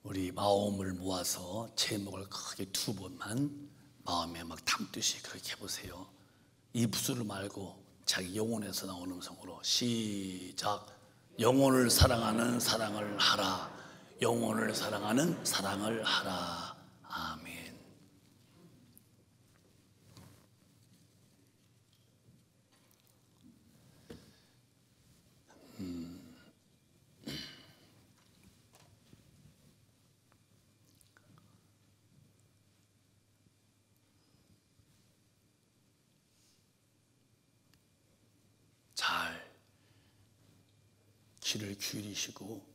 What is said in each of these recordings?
우리 마음을 모아서 제목을 크게 두 번만 마음에 막 담듯이 그렇게 해보세요. 입술을 말고 자기 영혼에서 나오는 음성으로 시작. 영혼을 사랑하는 사랑을 하라. 영혼을 사랑하는 사랑을 하라. 아멘. 잘 귀를 기울이시고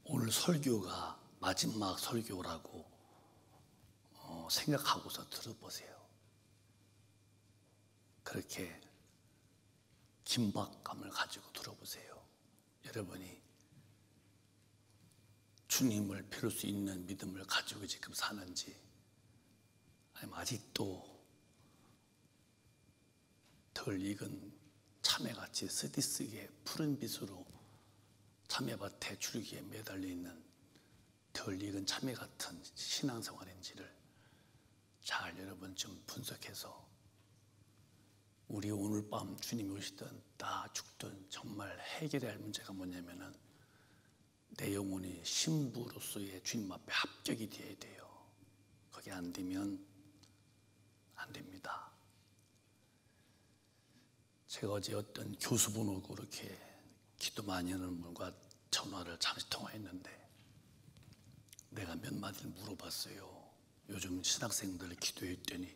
오늘 설교가 마지막 설교라고 생각하고서 들어보세요. 그렇게 긴박감을 가지고 들어보세요. 여러분이 주님을 배울 수 있는 믿음을 가지고 지금 사는지, 아니면 아직도 덜 익은 참외같이 쓰디쓰게 푸른 빛으로 참외밭에 줄기에 매달려 있는 덜 익은 참외 같은 신앙생활인지를 잘 여러분 좀 분석해서 우리 오늘 밤 주님이 오시든 나 죽든 정말 해결해야 할 문제가 뭐냐면은 내 영혼이 신부로서의 주님 앞에 합격이 되어야 돼요. 그게 안 되면 안 됩니다. 제가 어제 어떤 교수분하고 그렇게 기도 많이 하는 분과 전화를 잠시 통화했는데 내가 몇 마디를 물어봤어요. 요즘 신학생들 기도했더니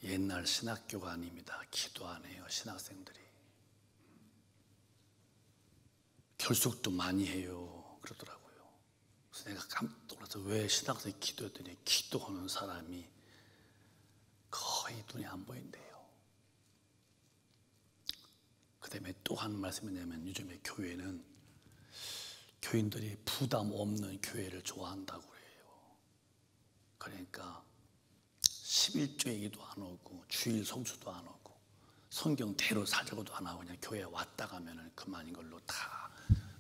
옛날 신학교가 아닙니다. 기도 안 해요, 신학생들이. 결석도 많이 해요, 그러더라고요. 그래서 내가 깜짝 놀라서 왜 신학생이 기도했더니 기도하는 사람이 거의 눈에 안 보인대요. 그 다음에 또 한 말씀이 뭐냐면 요즘에 교회는 교인들이 부담 없는 교회를 좋아한다고 그래요. 그러니까 11조 얘기도 안 오고 주일 성수도 안 오고 성경대로 살자고도 안 하고 그냥 교회에 왔다 가면은 그만인 걸로 다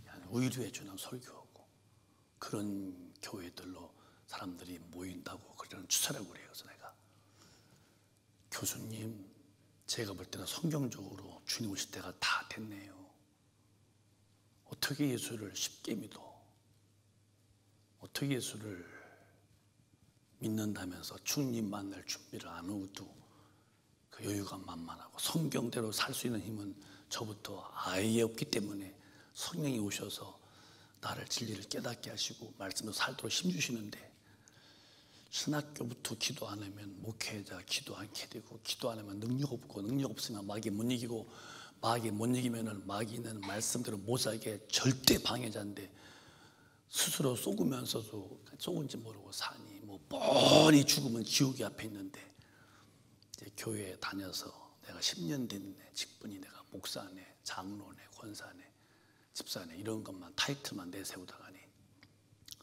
그냥 위로해 주는 설교하고 그런 교회들로 사람들이 모인다고 그런 추세라고 그래요. 그래서 내가 교수님, 제가 볼 때는 성경적으로 주님 오실 때가 다 됐네요. 어떻게 예수를 쉽게 믿어? 어떻게 예수를 믿는다면서 주님 만날 준비를 안 하고도 그 여유가 만만하고 성경대로 살 수 있는 힘은 저부터 아예 없기 때문에 성령이 오셔서 나를 진리를 깨닫게 하시고 말씀으로 살도록 힘주시는데 신학교부터 기도 안 하면 목회자 기도 않게 되고 기도 안 하면 능력 없고 능력 없으면 마귀 못 이기고 마귀 못 이기면은 마귀는 말씀대로 모자에게 절대 방해자인데 스스로 속으면서도 속은지 모르고 사니 뭐 뻔히 죽으면 지옥이 앞에 있는데 이제 교회에 다녀서 내가 10년 됐네. 직분이 내가 목사네, 장로네, 권사네, 집사네 이런 것만 타이틀만 내세우다가니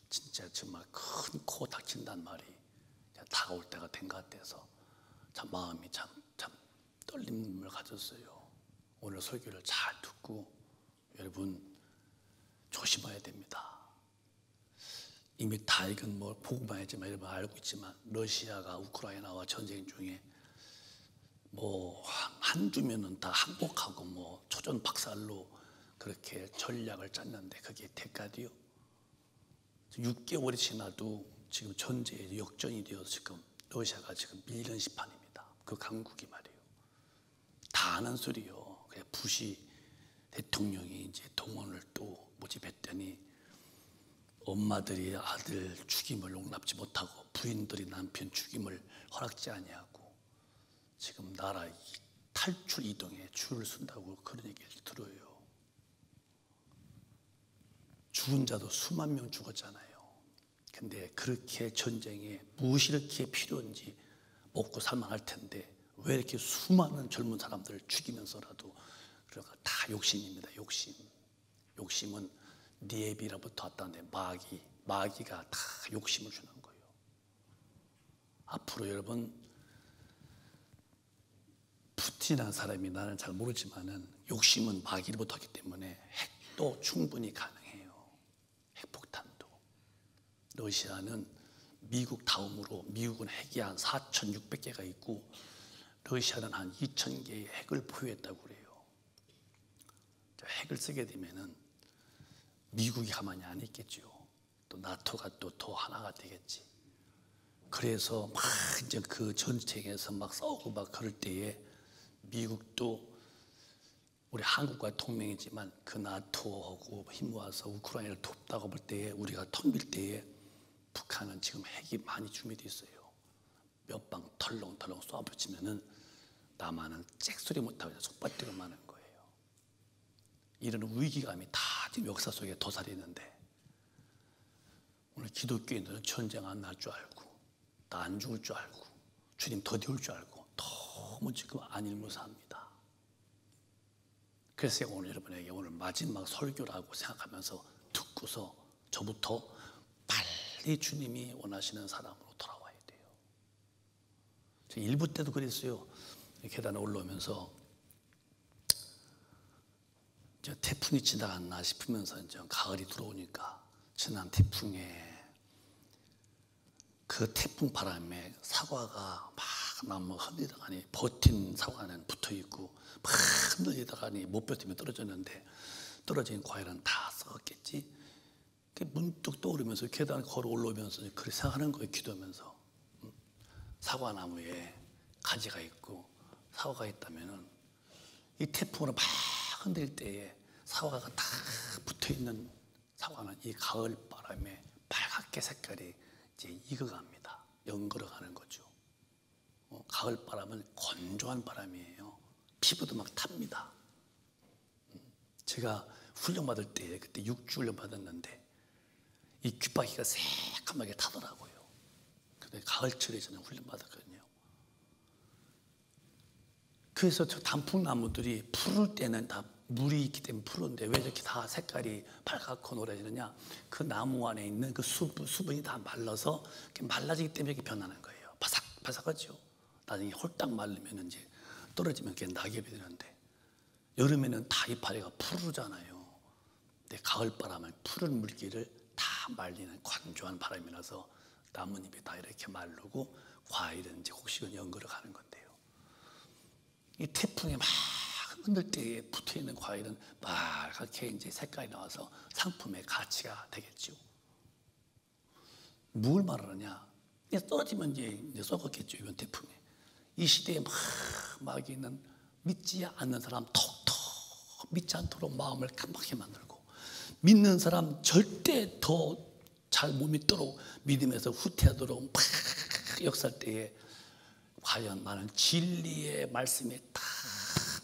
진짜 정말 큰 코 닥친단 말이 다가올 때가 된 것 같아서 참 마음이 참 떨림을 가졌어요. 오늘 설교를 잘 듣고 여러분 조심해야 됩니다. 이미 다 이건 뭐 보고만 했지만 여러분 알고 있지만 러시아가 우크라이나와 전쟁 중에 뭐 한 주면은 다 항복하고 뭐 초전 박살로 그렇게 전략을 짰는데 그게 대가디요. 6개월이 지나도 지금 전쟁에 역전이 되어서 지금 러시아가 지금 밀는 시판입니다. 그 강국이 말이에요. 다 아는 소리요. 그냥 부시 대통령이 이제 동원을 또 모집했더니 엄마들이 아들 죽임을 용납지 못하고 부인들이 남편 죽임을 허락지 아니하고 지금 나라 탈출 이동에 줄을 쓴다고 그런 얘기를 들어요. 죽은 자도 수만 명 죽었잖아요. 근데 그렇게 전쟁에 무엇이 이렇게 필요한지 먹고 살만 할 텐데 왜 이렇게 수많은 젊은 사람들을 죽이면서라도 그러니까 다 욕심입니다. 욕심은 니에비라부터 왔다는데 마귀가 다 욕심을 주는 거예요. 앞으로 여러분 푸틴이라는 사람이 나는 잘 모르지만은 욕심은 마귀로부터 왔기 때문에 핵폭탄도 충분히 가능해요. 핵폭탄도. 러시아는 미국 다음으로, 미국은 핵이 한 4,600개가 있고 러시아는 한 2,000개의 핵을 보유했다고 그래요. 핵을 쓰게 되면은 미국이 가만히 안 있겠죠. 또 나토가 또 더 하나가 되겠지. 그래서 막 이제 그 전쟁에서 막 싸우고 막 그럴 때에 미국도 우리 한국과 동맹이지만 그 나토하고 힘 모아서 우크라이나를 돕다고 볼 때에 우리가 덤빌 때에 북한은 지금 핵이 많이 준비되어 있어요. 몇 방 털렁털렁 쏘아붙이면은 남한은 잭소리 못하고 속밭대로 마는 거예요. 이런 위기감이 다 지금 역사 속에 도사리 있는데 오늘 기독교인들은 전쟁 안 날 줄 알고 나 안 죽을 줄 알고 주님 더디올 줄 알고 너무 지금 안일무사합니다. 그래서 오늘 여러분에게 오늘 마지막 설교라고 생각하면서 듣고서 저부터 빨리 주님이 원하시는 사람으로 돌아와야 돼요. 저 일부 때도 그랬어요. 계단에 올라오면서 이제 태풍이 지나갔나 싶으면서 이제 가을이 들어오니까 지난 태풍에 그 태풍 바람에 사과가 막 나무 흔들다가니 버틴 사과는 붙어 있고 막 흔들리다가니 못 버티면 떨어졌는데 떨어진 과일은 다 썩었겠지. 문득 떠오르면서 계단 걸어 올라오면서 그렇게 생각하는 거예요. 기도하면서 사과나무에 가지가 있고 사과가 있다면은 이 태풍으로 막 흔들 때에 사과가 다 붙어 있는 사과는 이 가을 바람에 빨갛게 색깔이 이제 익어갑니다. 연걸어가는 거죠. 가을 바람은 건조한 바람이에요. 피부도 막 탑니다. 제가 훈련 받을 때 그때 6주 훈련 받았는데 이 귓바퀴가 새까맣게 타더라고요. 근데 가을철에 저는 훈련 받았거든요. 그래서 저 단풍나무들이 푸를 때는 다 물이 있기 때문에 푸른데 왜 이렇게 다 색깔이 빨갛고 노래지느냐? 그 나무 안에 있는 그 수분이 다 말라서 말라지기 때문에 이렇게 변하는 거예요. 바삭바삭하죠. 나중에 홀딱 말르면 이제 떨어지면 그게 낙엽이 되는데 여름에는 다 이파리가 푸르잖아요. 근데 가을 바람은 푸른 물기를 다 말리는 건조한 바람이라서 나뭇잎이 다 이렇게 마르고 과일은 이제 곡식은 연걸어 가는 건데요. 이 태풍에 막 흔들 때에 붙어 있는 과일은 빨갛게 이제 색깔이 나와서 상품의 가치가 되겠죠. 뭘 말하느냐? 떨어지면 이제 썩었겠죠. 이번 태풍에. 이 시대에 막 있는 믿지 않는 사람 톡톡 믿지 않도록 마음을 깜빡하게 만들고 믿는 사람 절대 더 잘 못 믿도록 믿음에서 후퇴하도록 막 역사할 때에 과연 나는 진리의 말씀에 딱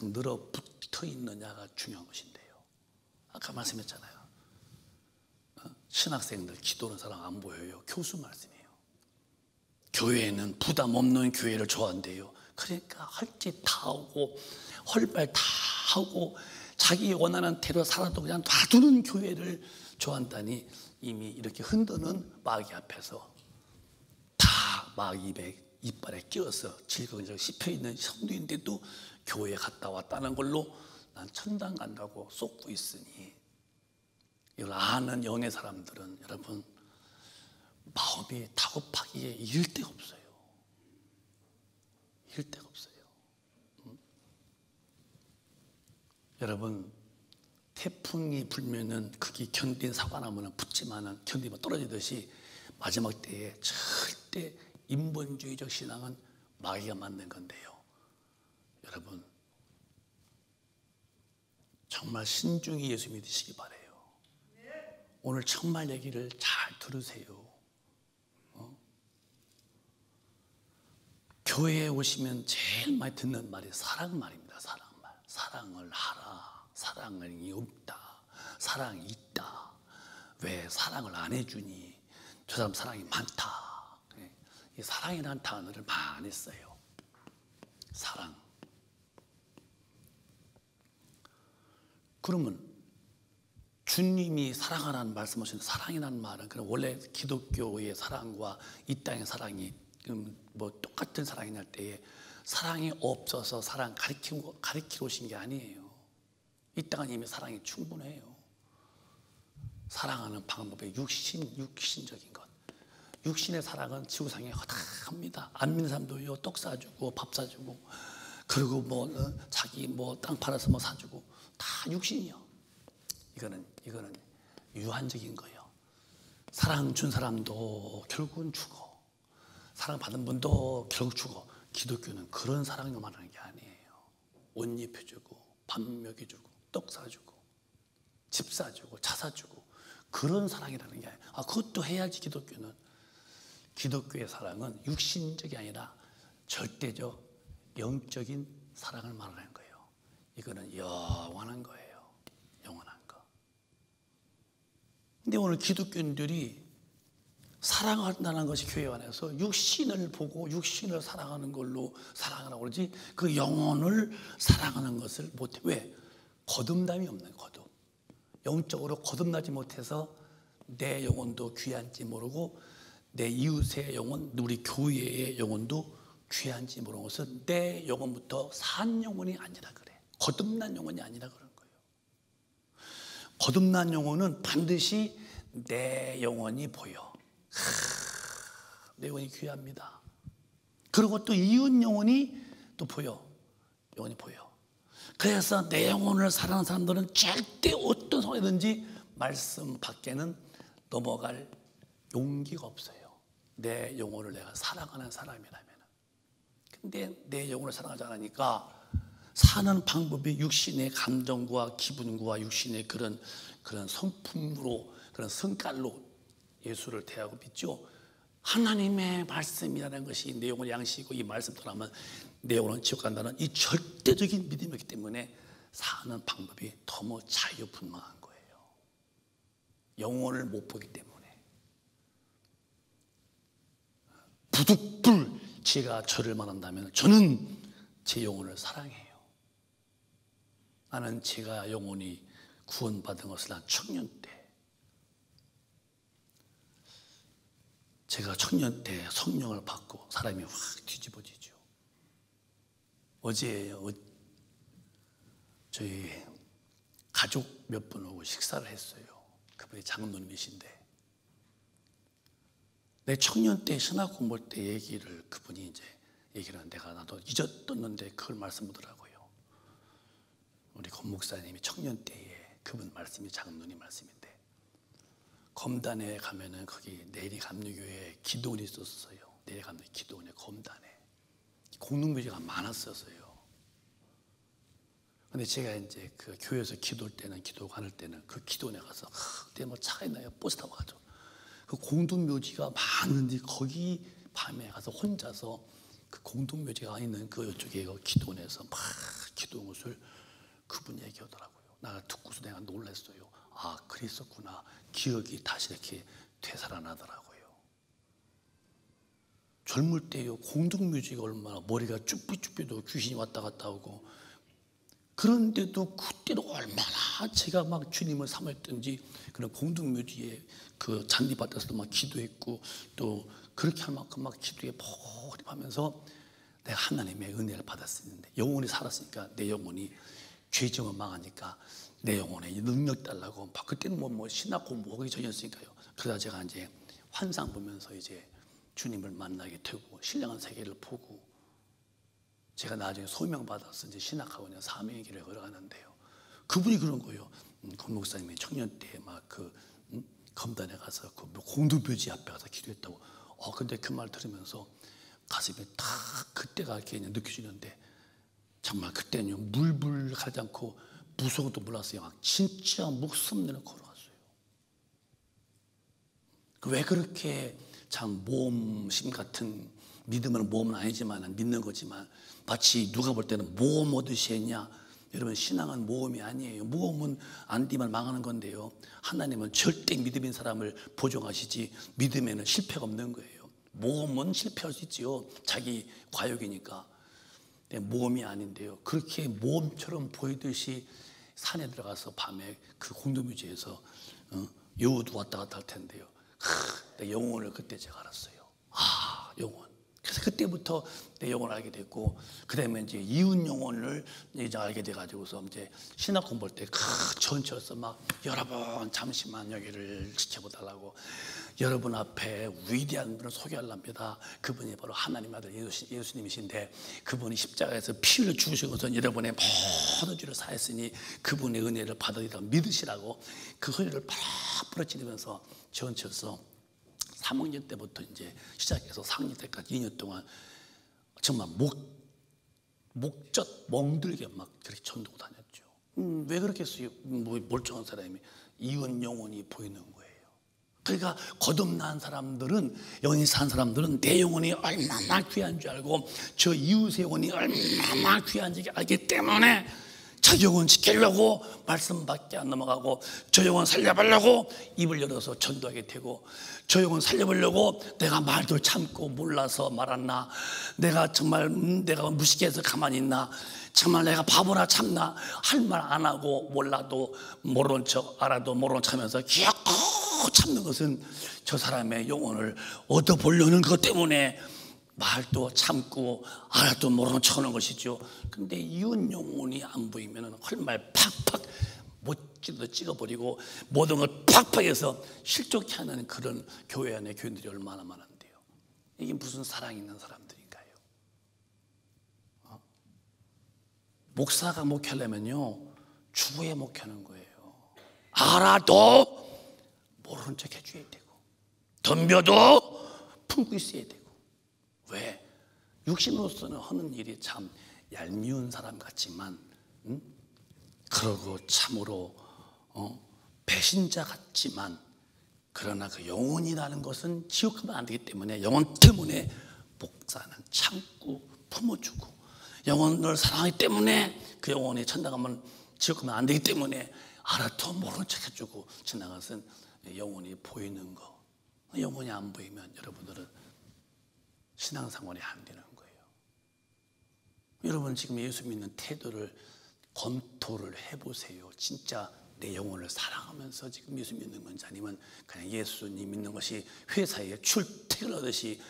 늘어붙어 있느냐가 중요한 것인데요. 아까 말씀했잖아요. 신학생들 기도하는 사람 안 보여요. 교수 말씀이에요. 교회는 부담 없는 교회를 좋아한대요. 그러니까 할 짓 다 하고 헐발 다 하고 자기 원하는 대로 살아도 그냥 놔두는 교회를 좋아한다니 이미 이렇게 흔드는 마귀 앞에서 다 마귀 이빨에 끼어서 질겅질겅 씹혀있는 성도인데도 교회 갔다 왔다는 걸로 난 천당 간다고 쏟고 있으니 이걸 아는 영의 사람들은 여러분 마음이 다급하기에 이를 데가 없어요. 이를 데가 없어요. 여러분 태풍이 불면은 그게 견딘 사과나무는 붙지만은 견디면 떨어지듯이 마지막 때에 절대 인본주의적 신앙은 마귀가 만든 건데요. 여러분 정말 신중히 예수 믿으시기 바라요. 오늘 정말 얘기를 잘 들으세요. 교회에 오시면 제일 많이 듣는 말이 사랑 말입니다. 사랑 말. 사랑을 하라. 사랑이 없다. 사랑이 있다. 왜 사랑을 안 해주니? 저 사람 사랑이 많다. 이 사랑이라는 단어를 많이 써요. 사랑. 그러면 주님이 사랑하라는 말씀하시는 사랑이라는 말은 그럼 원래 기독교의 사랑과 이 땅의 사랑이 뭐 똑같은 사랑이 날 때에 사랑이 없어서 사랑 가리키러 오신 게 아니에요. 이 땅은 이미 사랑이 충분해요. 사랑하는 방법이 육신적인 것. 육신의 사랑은 지구상에 허다합니다. 안 믿는 사람도요, 떡 사주고 밥 사주고, 그리고 뭐 자기 뭐 땅 팔아서 뭐 사주고, 다 육신이요. 이거는 유한적인 거예요. 사랑 준 사람도 결국은 죽어. 사랑 받은 분도 결국 죽어. 기독교는 그런 사랑을 말하는 게 아니에요. 옷 입혀주고, 밥 먹여주고, 떡 사주고, 집 사주고, 차 사주고, 그런 사랑이라는 게 아니에요. 그것도 해야지. 기독교의 사랑은 육신적이 아니라 절대적 영적인 사랑을 말하는 거예요. 이거는 영원한 거예요. 영원한 거. 근데 오늘 기독교인들이 사랑한다는 것이 교회 안에서 육신을 보고 육신을 사랑하는 걸로 사랑하라고 그러지, 그 영혼을 사랑하는 것을 못해. 왜? 거듭남이 없는 거듭. 영적으로 거듭나지 못해서 내 영혼도 귀한지 모르고, 내 이웃의 영혼, 우리 교회의 영혼도 귀한지 모르는 것은 내 영혼부터 산 영혼이 아니라 그래. 거듭난 영혼이 아니라 그런 거예요. 거듭난 영혼은 반드시 내 영혼이 보여. 내 영혼이 귀합니다. 그리고 또 이웃 영혼이 또 보여. 영혼이 보여. 그래서 내 영혼을 사랑하는 사람들은 절대 어떤 상황이든지 말씀 밖에는 넘어갈 용기가 없어요. 내 영혼을 내가 사랑하는 사람이라면. 근데 내 영혼을 사랑하지 않으니까 사는 방법이 육신의 감정과 기분과 육신의 그런 성품으로, 그런 성깔로 예수를 대하고 믿죠. 하나님의 말씀이라는 것이 내 영혼의 양식이고, 이 말씀 떠나면 내 영혼은 지옥 간다는 이 절대적인 믿음이기 때문에 사는 방법이 너무 자유분방한 거예요. 영혼을 못 보기 때문에. 부득불 제가 저를 말한다면 저는 제 영혼을 사랑해요. 나는 제가 영혼이 구원받은 것을 난 청년 때, 제가 청년 때 성령을 받고 사람이 확 뒤집어지죠. 어제예요. 저희 가족 몇 분 오고 식사를 했어요. 그분이 장로님이신데, 내 청년 때 신학 공부할 때 얘기를 그분이 이제 얘기를 하는데, 나도 잊었었는데 그걸 말씀하더라고요. 우리 권 목사님이 청년 때에 그분 말씀이 장로님 말씀인데, 검단에 가면은 거기 내리감리교회에 기도원이 있었어요. 내리감리 기도원에 검단에 공동묘지가 많았었어요. 근데 제가 이제 그 교회에서 기도할 때는, 기도관할 때는 그 기도원에 가서 그때 뭐 차가 있나요? 버스 타고 가죠. 그 공동묘지가 많은데 거기 밤에 가서 혼자서 그 공동묘지가 있는 그 이쪽에 기도원에서 막 기도한 것을 그분 얘기하더라고요. 나 듣고서 내가 놀랐어요. 그랬었구나. 기억이 다시 이렇게 되살아나더라고요. 젊을 때요, 공동묘지가 얼마나 머리가 쭈삐쭈삐도 귀신이 왔다 갔다 하고, 그런데도 그때도 얼마나 제가 막 주님을 사모했던지, 그런 공동묘지에 그 잔디밭에서도 막 기도했고, 또 그렇게 할 만큼 막 기도에 몰입하면서 내가 하나님의 은혜를 받았었는데, 영혼이 살았으니까, 내 영혼이 죄정은 망하니까 내 영혼에 능력 달라고, 그때는 뭐 신학 공부하기 전이었으니까요. 그러다 제가 이제 환상 보면서 이제 주님을 만나게 되고, 신령한 세계를 보고, 제가 나중에 소명받아서 이제 신학학원에 사명의 길을 걸어가는데요. 그분이 그런 거예요. 권 목사님이 청년 때 막 검단에 가서 그 공동묘지 앞에 가서 기도했다고. 근데 그 말 들으면서 가슴이 딱 그때가 이렇게 느껴지는데, 정말 그때는 물불 가지 않고 무서워도 몰랐어요. 막 진짜 목숨 내려 걸어갔어요. 왜 그렇게 참 모험심 같은, 믿음은 모험은 아니지만 믿는 거지만 마치 누가 볼 때는 모험 오듯이 했냐? 여러분, 신앙은 모험이 아니에요. 모험은 안 되면 망하는 건데요, 하나님은 절대 믿음인 사람을 보존하시지 믿음에는 실패가 없는 거예요. 모험은 실패할 수 있지요. 자기 과욕이니까. 모험이 아닌데요, 그렇게 모험처럼 보이듯이 산에 들어가서 밤에 그 공동묘지에서 여우도 왔다 갔다 할 텐데요, 내 영혼을 그때 제가 알았어요. 영혼. 그래서 그때부터 내 영혼을 알게 됐고, 그다음에 이제 이웃 영혼을 이제 알게 돼가지고서 이제 신학 공부할 때 전처에서 막 여러분 잠시만 여기를 지켜보달라고, 여러분 앞에 위대한 분을 소개하랍니다. 그분이 바로 하나님 아들 예수님이신데, 그분이 십자가에서 피 흘려 죽으신 것은 여러분의 모든 죄를 사했으니 그분의 은혜를 받으리라 믿으시라고 그 소리를 팍 부러뜨리면서 전처에서 3학년 때부터 이제 시작해서 4학년 때까지 2년 동안 정말 목젖 멍들게 막 그렇게 전도고 다녔죠. 왜 그렇게 했어요? 뭐 멀쩡한 사람이 이웃 영혼이 보이는 거예요. 그러니까 거듭난 사람들은, 영이 산 사람들은 내 영혼이 얼마나 귀한 줄 알고, 저 이웃의 영혼이 얼마나 귀한지 알기 때문에 저 영혼 지키려고 말씀밖에 안 넘어가고, 저 영혼 살려보려고 입을 열어서 전도하게 되고, 저 영혼 살려보려고 내가 말도 참고 몰라서 말았나, 내가 정말 내가 무식해서 가만히 있나, 정말 내가 바보나 참나, 할 말 안 하고 몰라도 모른 척, 알아도 모른 척 하면서 기어코 참는 것은 저 사람의 영혼을 얻어보려는 것 때문에 말도 참고 알아도 모르는 척 하는 것이죠. 근데 이웃 영혼이 안 보이면 헐말 팍팍 못지도 찍어버리고 모든 걸 팍팍해서 실족해 하는 그런 교회 안에 교인들이 얼마나 많은데요. 이게 무슨 사랑 있는 사람들인가요? 목사가 목회하려면요 주에 목회하는 거예요. 알아도 모르는 척 해줘야 되고, 덤벼도 품고 있어야 되고. 왜? 육신으로서는 하는 일이 참 얄미운 사람 같지만, 그러고 참으로 배신자 같지만, 그러나 그 영혼이라는 것은 지옥하면 안 되기 때문에 영혼 때문에 목사는 참고 품어주고, 영혼을 사랑하기 때문에 그 영혼이 천당하면 지옥하면 안 되기 때문에 알아도 모르는 척 해주고 지나간 것은 영혼이 보이는 거. 영혼이 안 보이면 여러분들은 신앙생활이 안 되는 거예요. 여러분 지금 예수 믿는 태도를 검토를 해보세요. 진짜 내 영혼을 사랑하면서 지금 예수 믿는 건지, 아니면 그냥 예수님 믿는 것이 회사에 출퇴근하듯이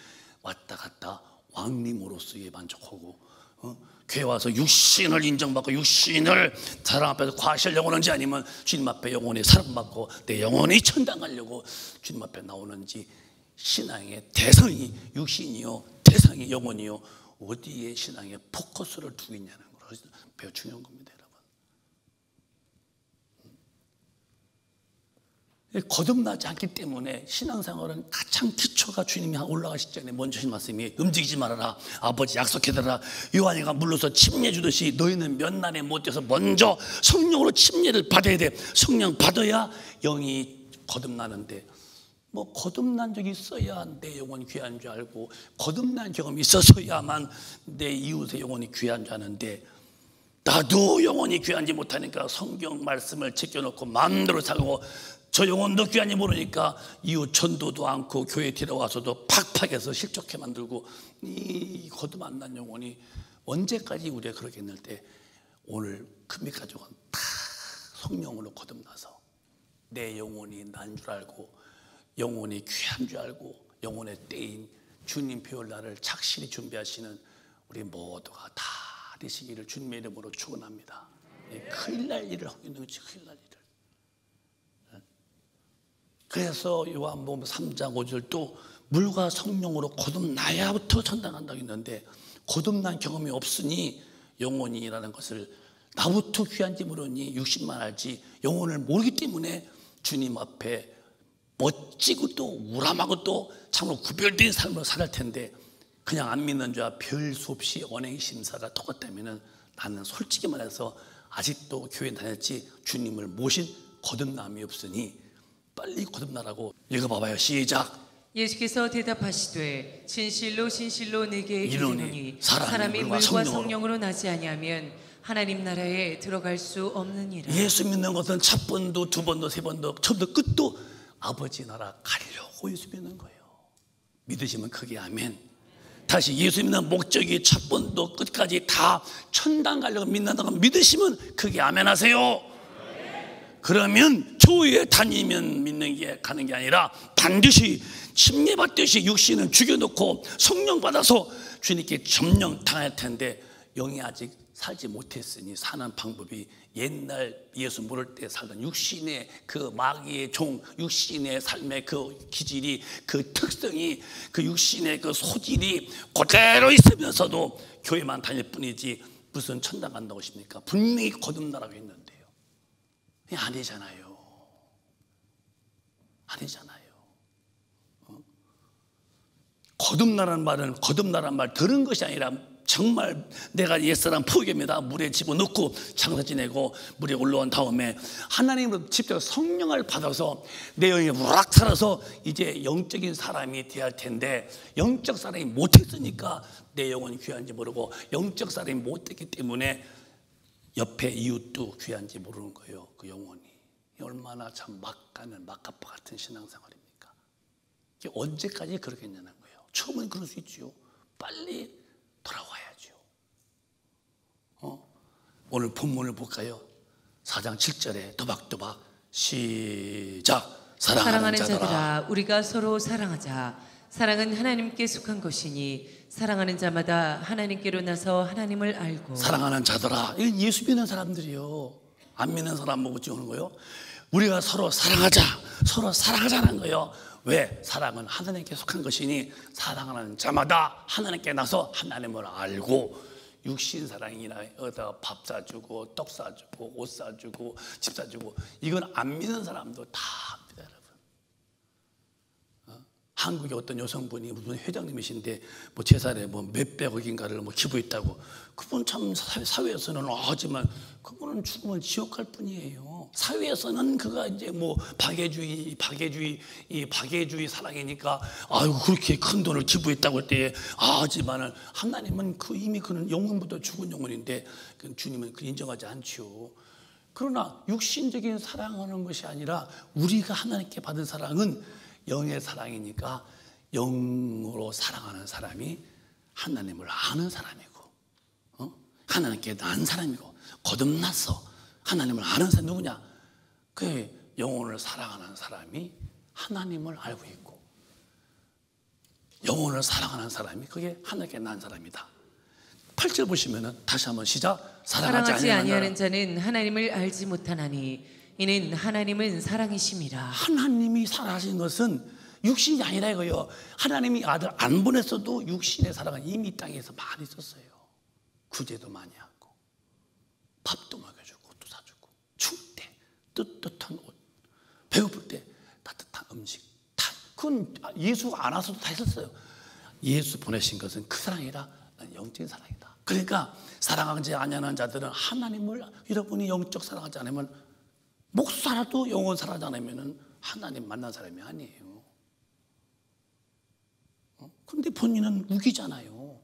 왔다 갔다 왕림으로서에 만족하고, 교회 와서 육신을 인정받고 육신을 사랑 앞에서 과시하려고 하는지, 아니면 주님 앞에 영혼이 사랑받고 내 영혼이 천당 가려고 주님 앞에 나오는지, 신앙의 대상이 육신이요 대상이 영혼이요 어디에 신앙의 포커스를 두고 있냐는 걸 매우 중요한 겁니다, 여러분. 거듭나지 않기 때문에 신앙생활은 가장 기초가 주님이 올라가시기 전에 먼저 하신 말씀이 움직이지 말아라, 아버지 약속해달라, 요한이가 물러서 침례 주듯이 너희는 몇 날에 못 돼서 먼저 성령으로 침례를 받아야 돼. 성령 받아야 영이 거듭나는데, 뭐 거듭난 적이 있어야 내 영혼이 귀한 줄 알고, 거듭난 경험이 있어서야만 내 이웃의 영혼이 귀한 줄 아는데, 나도 영혼이 귀한지 못하니까 성경 말씀을 제껴놓고 마음대로 살고, 저 영혼도 귀한지 모르니까 이웃 전도도 않고 교회 데려와서도 팍팍해서 실족해 만들고, 이 거듭 안 난 영혼이 언제까지 우리가 그러겠는데, 오늘 금빛 가족은 다 성령으로 거듭나서 내 영혼이 난 줄 알고, 영혼이 귀한 줄 알고, 영혼의 때인 주님 배울 날을 착실히 준비하시는 우리 모두가 다 되시기를 주님의 이름으로 축원합니다. 큰일 날 일을 하고 있는 것이 큰일 날 일을. 그래서 요한복음 3장 5절 또 물과 성령으로 거듭나야부터 천당 간다고 했는데, 거듭난 경험이 없으니 영혼이라는 것을 나부터 귀한지 모르니 육신만 알지 영혼을 모르기 때문에 주님 앞에 멋지고 또 우람하고 또 참으로 구별된 삶으로 살을 텐데, 그냥 안 믿는 자와 별 수 없이 언행의 심사가 똑같다면 나는 솔직히 말해서 아직도 교회 다녔지 주님을 모신 거듭남이 없으니 빨리 거듭나라고. 읽어봐봐요. 시작. 예수께서 대답하시되 진실로 진실로 내게 이르노니 사람이 물과 성령으로 나지 아니하면 하나님 나라에 들어갈 수 없느니라. 예수 믿는 것은 첫 번도 두 번도 세 번도 처음부터 끝도 아버지 나라 가려고 예수 믿는 거예요. 믿으시면 크게 아멘. 다시 예수 믿는 목적이 첫 번도 끝까지 다 천당 가려고 믿는다고 믿으시면 크게 아멘 하세요. 그러면 교회에 다니면 믿는 게 가는 게 아니라 반드시 침례받듯이 육신은 죽여놓고 성령 받아서 주님께 점령당할 텐데 영이 아직 살지 못했으니 사는 방법이 옛날 예수 모를 때 살던 육신의 그 마귀의 종, 육신의 삶의 그 기질이, 그 특성이, 그 육신의 그 소질이 그대로 있으면서도 교회만 다닐 뿐이지 무슨 천당 간다고 하십니까? 분명히 거듭나라고 했는데요. 아니잖아요. 아니잖아요. 거듭나라는 말 들은 것이 아니라 정말 내가 옛사람 포기합니다. 물에 집어넣고 장사 지내고 물에 올라온 다음에 하나님으로 직접 성령을 받아서 내 영이 우락 살아서 이제 영적인 사람이 돼야 할 텐데 영적 사람이 못했으니까 내 영혼이 귀한지 모르고 영적 사람이 못됐기 때문에 옆에 이웃도 귀한지 모르는 거예요. 그 영혼이 얼마나 참 막가는 막가파 같은 신앙생활입니까? 이게 언제까지 그러겠냐는 거예요. 처음은 그럴 수 있죠. 빨리 돌아와야죠. 오늘 본문을 볼까요? 4장 7절에 도박도박 시작. 사랑하는 자들아 우리가 서로 사랑하자. 사랑은 하나님께 속한 것이니 사랑하는 자마다 하나님께로 나서 하나님을 알고. 사랑하는 자들아, 이건 예수 믿는 사람들이요. 안 믿는 사람 보고 찍는 거예요. 우리가 서로 사랑하자. 서로 사랑하자는 거예요. 왜? 사랑은 하나님께 속한 것이니 사랑하는 자마다 하나님께 나서 하나님을 알고. 육신 사랑이나 어디다 밥 사주고 떡 사주고 옷 사주고 집 사주고 이건 안 믿는 사람도 다 합니다, 여러분. 한국의 어떤 여성분이 무슨 회장님이신데 뭐 재산에 뭐 몇백억인가를 뭐 기부했다고. 그분 참 사회에서는 하지만 그분은 죽으면 지옥 갈 뿐이에요. 사회에서는 그가 이제 뭐 박애주의 사랑이니까 아유 그렇게 큰 돈을 기부했다고 할 때 하지만은 하나님은 그 이미 그는 영혼보다 죽은 영혼인데 주님은 그 인정하지 않지요. 그러나 육신적인 사랑하는 것이 아니라 우리가 하나님께 받은 사랑은 영의 사랑이니까 영으로 사랑하는 사람이 하나님을 아는 사람이고 하나님께 난 사람이고 거듭났어. 하나님을 아는 사람이 누구냐? 그 영혼을 사랑하는 사람이 하나님을 알고 있고 영혼을 사랑하는 사람이 그게 하나님께 난 사람이다. 8절 보시면은 다시 한번 시작. 사랑하지 아니하는 자는 하나님을 알지 못하나니 이는 하나님은 사랑이심이라. 하나님이 사랑하신 것은 육신이 아니라 이거요. 하나님이 아들 안 보냈어도 육신의 사랑은 이미 이 땅에서 많이 썼어요. 구제도 많이 하고 밥도 먹여주고 옷도 사주고 추울 때 뜨뜻한 옷, 배고플 때 따뜻한 음식 다 그건 예수가 안 와서도 다 했었어요. 예수 보내신 것은 그 사랑이라 영적인 사랑이다. 그러니까 사랑하지 아니하는 자들은 하나님을 여러분이 영적 사랑하지 않으면 목숨 살아도 영혼 사랑하지 않으면 하나님 만난 사람이 아니에요. 그런데 본인은 우기잖아요.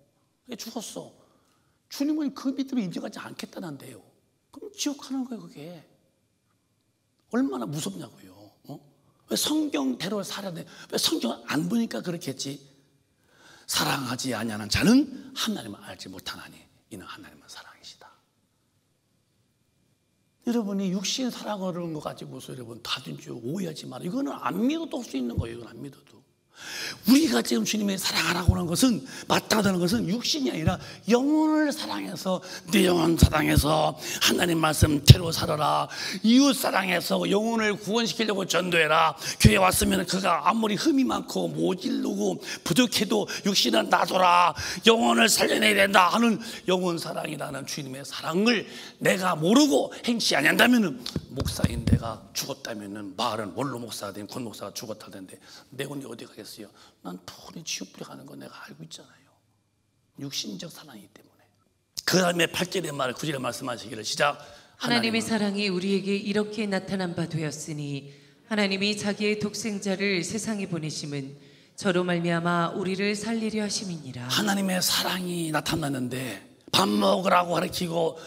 왜 죽었어? 주님은 그 믿음을 인정하지 않겠다는데요. 그럼 지옥 가는 거예요. 그게 얼마나 무섭냐고요. 왜 성경대로 살아야 돼? 왜 성경 안 보니까 그렇겠지? 사랑하지 아니하는 자는 하나님을 알지 못하나니 이는 하나님은 사랑이시다. 여러분이 육신 사랑하는 거 가지고서 여러분 다든지 오해하지 마라. 이거는 안 믿어도 할 수 있는 거예요. 이건 안 믿어도. 우리가 지금 주님의 사랑하라고 하는 것은 마땅하다는 것은 육신이 아니라 영혼을 사랑해서 내 영혼 사랑해서 하나님 말씀대로 살아라. 이웃 사랑해서 영혼을 구원시키려고 전도해라. 교회 왔으면 그가 아무리 흠이 많고 모질르고 부족해도 육신은 놔둬라. 영혼을 살려내야 된다 하는 영혼 사랑이라는 주님의 사랑을 내가 모르고 행치 아니한다면 목사인 내가 죽었다면 말은 원로 목사가 된 권 목사가 죽었다던데 내 혼이 어디 가겠어요? 난 푸른 지옥 불에 가는 거 내가 알고 있잖아요. 육신적 사랑이기 때문에. 그 다음에 8절의 말 9절에 말씀하시기를 시작. 하나님의 사랑이 우리에게 이렇게 나타난 바 되었으니 하나님이 자기의 독생자를 세상에 보내심은 저로 말미암아 우리를 살리려 하심이니라. 하나님의 사랑이 나타났는데 밥 먹으라고 가르치고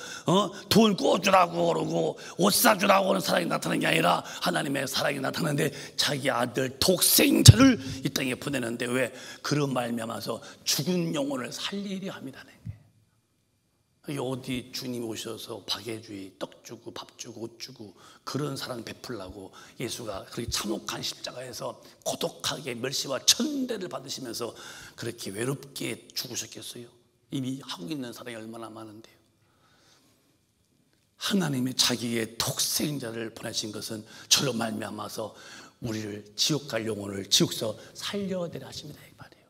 돈 꿔주라고 그러고 옷 사주라고 하는 사랑이 나타나는 게 아니라 하나님의 사랑이 나타나는데 자기 아들 독생자를 이 땅에 보내는데 왜? 그런 말미암아서 죽은 영혼을 살리려 합니다. 어디 주님 오셔서 박해주의, 떡 주고 밥 주고 옷 주고 그런 사랑 베풀라고 예수가 그렇게 참혹한 십자가에서 고독하게 멸시와 천대를 받으시면서 그렇게 외롭게 죽으셨겠어요? 이미 하고 있는 사람이 얼마나 많은데요. 하나님이 자기의 독생자를 보내신 것은 저로 말미암아서 우리를 지옥 갈 영혼을 지옥에서 살려내라 하십니다, 이 말이에요.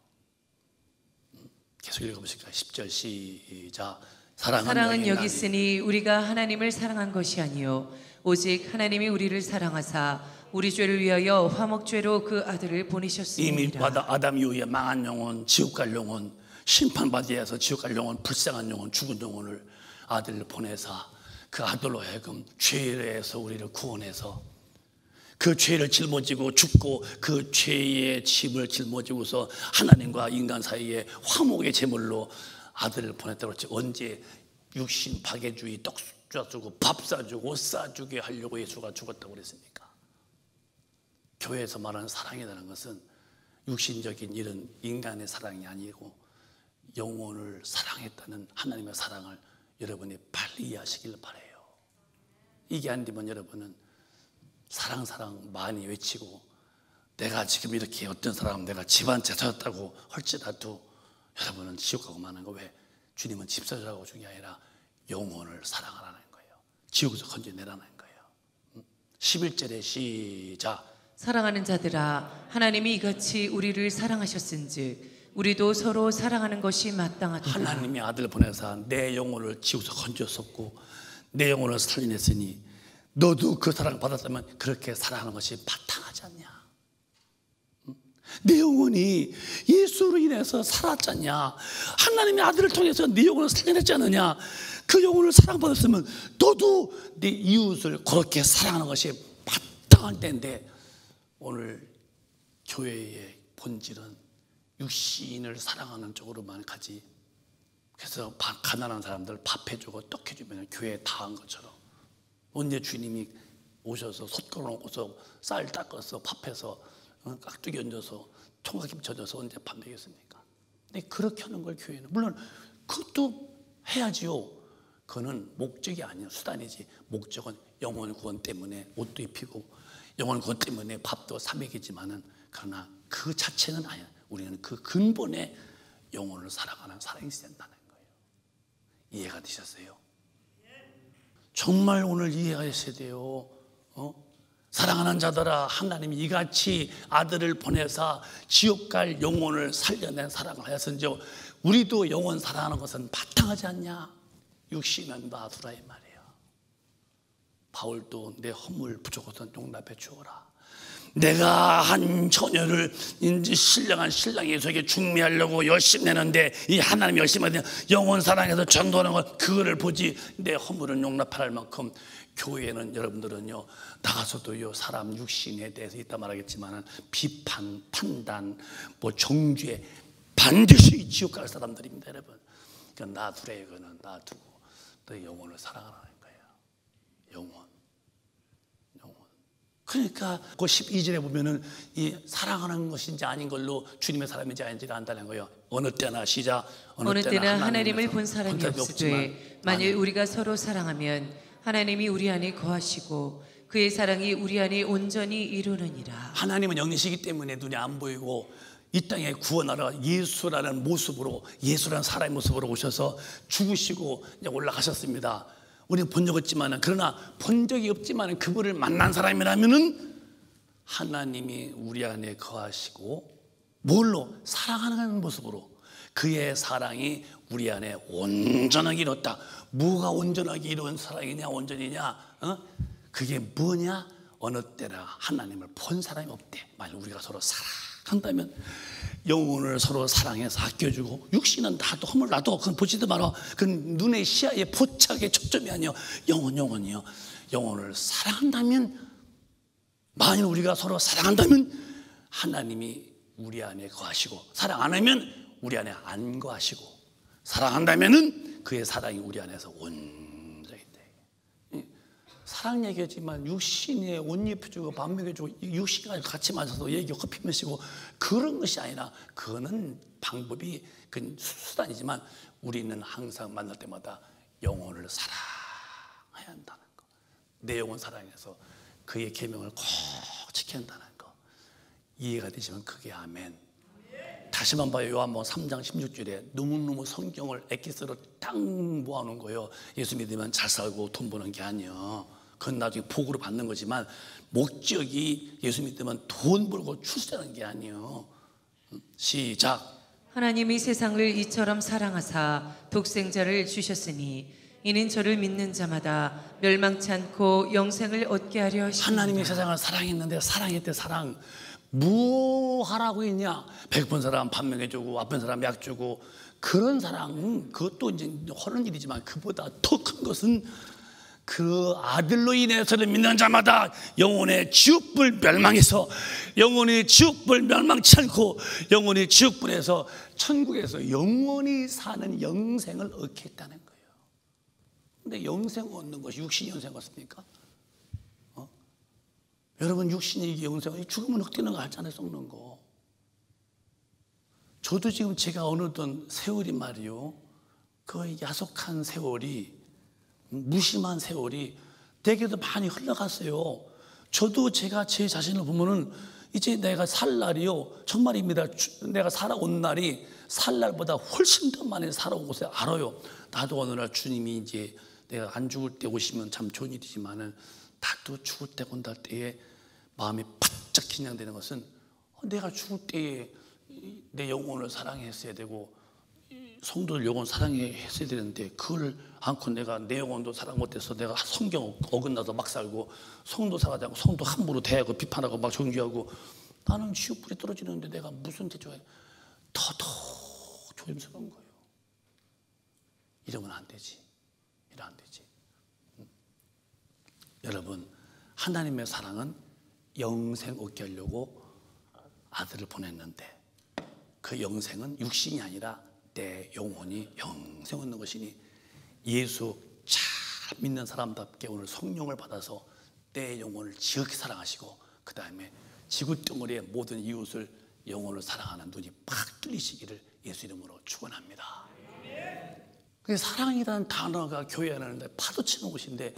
계속 읽어보실까요? 10절 시작. 사랑은 여기 있으니 우리가 하나님을 사랑한 것이 아니요 오직 하나님이 우리를 사랑하사 우리 죄를 위하여 화목죄로 그 아들을 보내셨습니다. 이미 아담 이후에 망한 영혼, 지옥 갈 영혼, 심판받아야 해서 지옥 갈 영혼, 불쌍한 영혼, 죽은 영혼을 아들을 보내사 그 아들로 하여금 죄에서 우리를 구원해서 그 죄를 짊어지고 죽고 그 죄의 짐을 짊어지고서 하나님과 인간 사이에 화목의 제물로 아들을 보냈다고 했죠. 언제 육신 박해주의, 떡 사주고 밥 사주고 옷 사주게 하려고 예수가 죽었다고 그랬습니까? 교회에서 말하는 사랑이라는 것은 육신적인 이런 인간의 사랑이 아니고 영혼을 사랑했다는 하나님의 사랑을 여러분이 빨리 이해하시길 바라요. 이게 안 되면 여러분은 사랑 많이 외치고 내가 지금 이렇게 어떤 사람 내가 집안 제사였다고 할지라도 여러분은 지옥 가고 마는 거. 왜? 주님은 집사라고 준 게 아니라 영혼을 사랑하라는 거예요. 지옥에서 건져내라는 거예요. 11절에 시작. 사랑하는 자들아 하나님이 이같이 우리를 사랑하셨은즉 우리도 서로 사랑하는 것이 마땅하도다. 하나님이 아들 보내서 내 영혼을 지옥에서 건졌었고 내 영혼을 살려냈으니 너도 그 사랑 받았다면 그렇게 사랑하는 것이 마땅하지 않냐? 내 영혼이 예수로 인해서 살았잖냐? 하나님의 아들을 통해서 네 영혼을 살려냈지 않느냐? 그 영혼을 사랑받았으면 너도 네 이웃을 그렇게 사랑하는 것이 마땅할 때인데 오늘 교회의 본질은 육신을 사랑하는 쪽으로만 가지. 그래서 가난한 사람들 밥 해주고 떡 해주면 교회에 다 한 것처럼 언제 주님이 오셔서 솥 걸어놓고서 쌀 닦아서 밥해서 깍두기 얹어서 총각김 쳐져서 언제 밥 먹겠습니까? 근데 그렇게 하는 걸 교회는 물론 그것도 해야지요. 그거는 목적이 아니야, 수단이지. 목적은 영혼 구원 때문에 옷도 입히고 영혼 구원 때문에 밥도 사 먹이지만은 그러나 그 자체는 아니야. 우리는 그 근본에 영혼을 사랑하는 사랑이 있어야 된다는 거예요. 이해가 되셨어요? 정말 오늘 이해하셔야 돼요. 사랑하는 자들아 하나님이 이같이 아들을 보내사 지옥 갈 영혼을 살려낸 사랑을 하였은즉 우리도 영혼 사랑하는 것은 마땅하지 않냐? 육신은 놔두라 이 말이에요. 바울도 내 허물 부족해서 용납해 주어라. 내가 한 처녀를 이제 신령한 신랑 예수에게 중매하려고 열심히 내는데 이 하나님 열심히 하는 영혼 사랑해서 전도하는 것 그거를 보지 내 허물은 용납할 만큼 교회는 여러분들은요 나가서도요 사람 육신에 대해서 이따 말하겠지만은 비판, 판단, 뭐 정죄 반드시 지옥 갈 사람들입니다, 여러분. 그러니까 놔두래 이거는 놔두고 너 영혼을 사랑하라는 거예요. 영혼. 그러니까 그 12절에 보면은 이 사랑하는 것인지 아닌 걸로 주님의 사람인지 아닌지를 안다는 거예요. 어느 때나 시작. 어느 때나 하나님을 본 사람이 없으되 만일 우리가 서로 사랑하면 하나님이 우리 안에 거하시고 그의 사랑이 우리 안에 온전히 이루느니라. 하나님은 영이시기 때문에 눈에 안 보이고 이 땅에 구원하러 예수라는 모습으로 예수라는 사람의 모습으로 오셔서 죽으시고 이제 올라가셨습니다. 우리는 본 적 없지만 그러나 본 적이 없지만 그분을 만난 사람이라면은 하나님이 우리 안에 거하시고 뭘로? 사랑하는 모습으로 그의 사랑이 우리 안에 온전하게 이뤘다. 뭐가 온전하게 이룬 사랑이냐 온전이냐? 그게 뭐냐? 어느 때나 하나님을 본 사람이 없대. 만약 우리가 서로 사랑한다면 영혼을 서로 사랑해서 아껴주고 육신은 놔도 허물 놔도 그건 보지도 마라. 그건 눈의 시야의 포착의 초점이 아니요 영혼이요. 영혼을 사랑한다면 만일 우리가 서로 사랑한다면 하나님이 우리 안에 거하시고 사랑 안 하면 우리 안에 안 거하시고 사랑한다면은 그의 사랑이 우리 안에서 온전히 돼. 사랑 얘기하지만 육신에 옷 입혀주고 밥 먹여주고 육신까지 같이 맞아서 얘기 커피 마시고 그런 것이 아니라 그거는 방법이 그 수단이지만 우리는 항상 만날 때마다 영혼을 사랑해야 한다는 거. 내 영혼 사랑해서 그의 계명을 꼭 지켜야 한다는 거. 이해가 되시면 그게 아멘. 다시 한번 봐요. 요한복음 3장 16절에 너무너무 성경을 엑기스로 딱 모아놓은 거예요. 예수 믿으면 잘 살고 돈 버는 게 아니에요. 그건 나중에 복으로 받는 거지만 목적이 예수 믿으면 돈 벌고 출세하는 게 아니에요. 시작. 하나님이 세상을 이처럼 사랑하사 독생자를 주셨으니 이는 저를 믿는 자마다 멸망치 않고 영생을 얻게 하려 하십니다. 하나님이 세상을 사랑했는데 사랑했대. 사랑 뭐 하라고 했냐? 배고픈 사람 밥 먹여주고 아픈 사람 약 주고 그런 사랑, 그것도 이제 하는 일이지만 그보다 더 큰 것은 그 아들로 인해서를 믿는 자마다 영혼의 지옥불 멸망해서 영혼의 지옥불 멸망치 않고 영혼의 지옥불에서 천국에서 영원히 사는 영생을 얻게 했다는 거예요. 근데 영생 얻는 것이 육신이 영생 얻습니까? 여러분 육신이 영생, 죽으면 흑되는 거 알잖아요. 썩는 거. 저도 지금 제가 어느덧 세월이 말이요, 그 야속한 세월이, 무심한 세월이 되게도 많이 흘러갔어요. 저도 제가 제 자신을 보면은 이제 내가 살 날이요, 정말입니다. 내가 살아온 날이 살 날보다 훨씬 더 많이 살아온 것을 알아요. 나도 어느 날 주님이 이제 내가 안 죽을 때 오시면 참 좋은 일이지만은 나도 죽을 때 온다 때에 마음이 바짝 긴장되는 것은 내가 죽을 때에 내 영혼을 사랑했어야 되고 성도들 영혼 사랑했어야 되는데 그걸 않고 내가 내 영혼도 사랑 못해서 내가 성경 어긋나서 막 살고 성도 사랑하지 않고 성도 함부로 대하고 비판하고 막 정죄하고 나는 지옥불에 떨어지는데 내가 무슨 대조에 더 조심스러운 거예요. 이러면 안 되지. 이러면 안 되지. 여러분, 하나님의 사랑은 영생 얻게 하려고 아들을 보냈는데 그 영생은 육신이 아니라 내 영혼이 영생 얻는 것이니 예수 잘 믿는 사람답게 오늘 성령을 받아서 내 영혼을 지극히 사랑하시고 그 다음에 지구덩어리의 모든 이웃을 영혼을 사랑하는 눈이 팍 뚫리시기를 예수 이름으로 축원합니다. 사랑이라는 단어가 교회 안에 파도치는 곳인데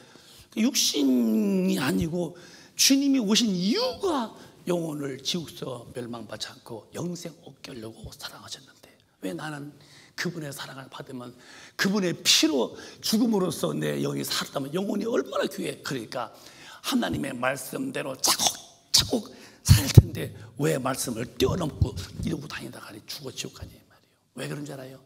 육신이 아니고 주님이 오신 이유가 영혼을 지옥서 멸망받지 않고 영생 얻게 하려고 사랑하셨는데 왜 나는 그분의 사랑을 받으면 그분의 피로 죽음으로써 내 영이 살았다면 영혼이 얼마나 귀해. 그러니까 하나님의 말씀대로 차곡차곡 살 텐데 왜 말씀을 뛰어넘고 이러고 다니다가 죽어 지옥 가니 말이에요. 왜 그런 줄 알아요?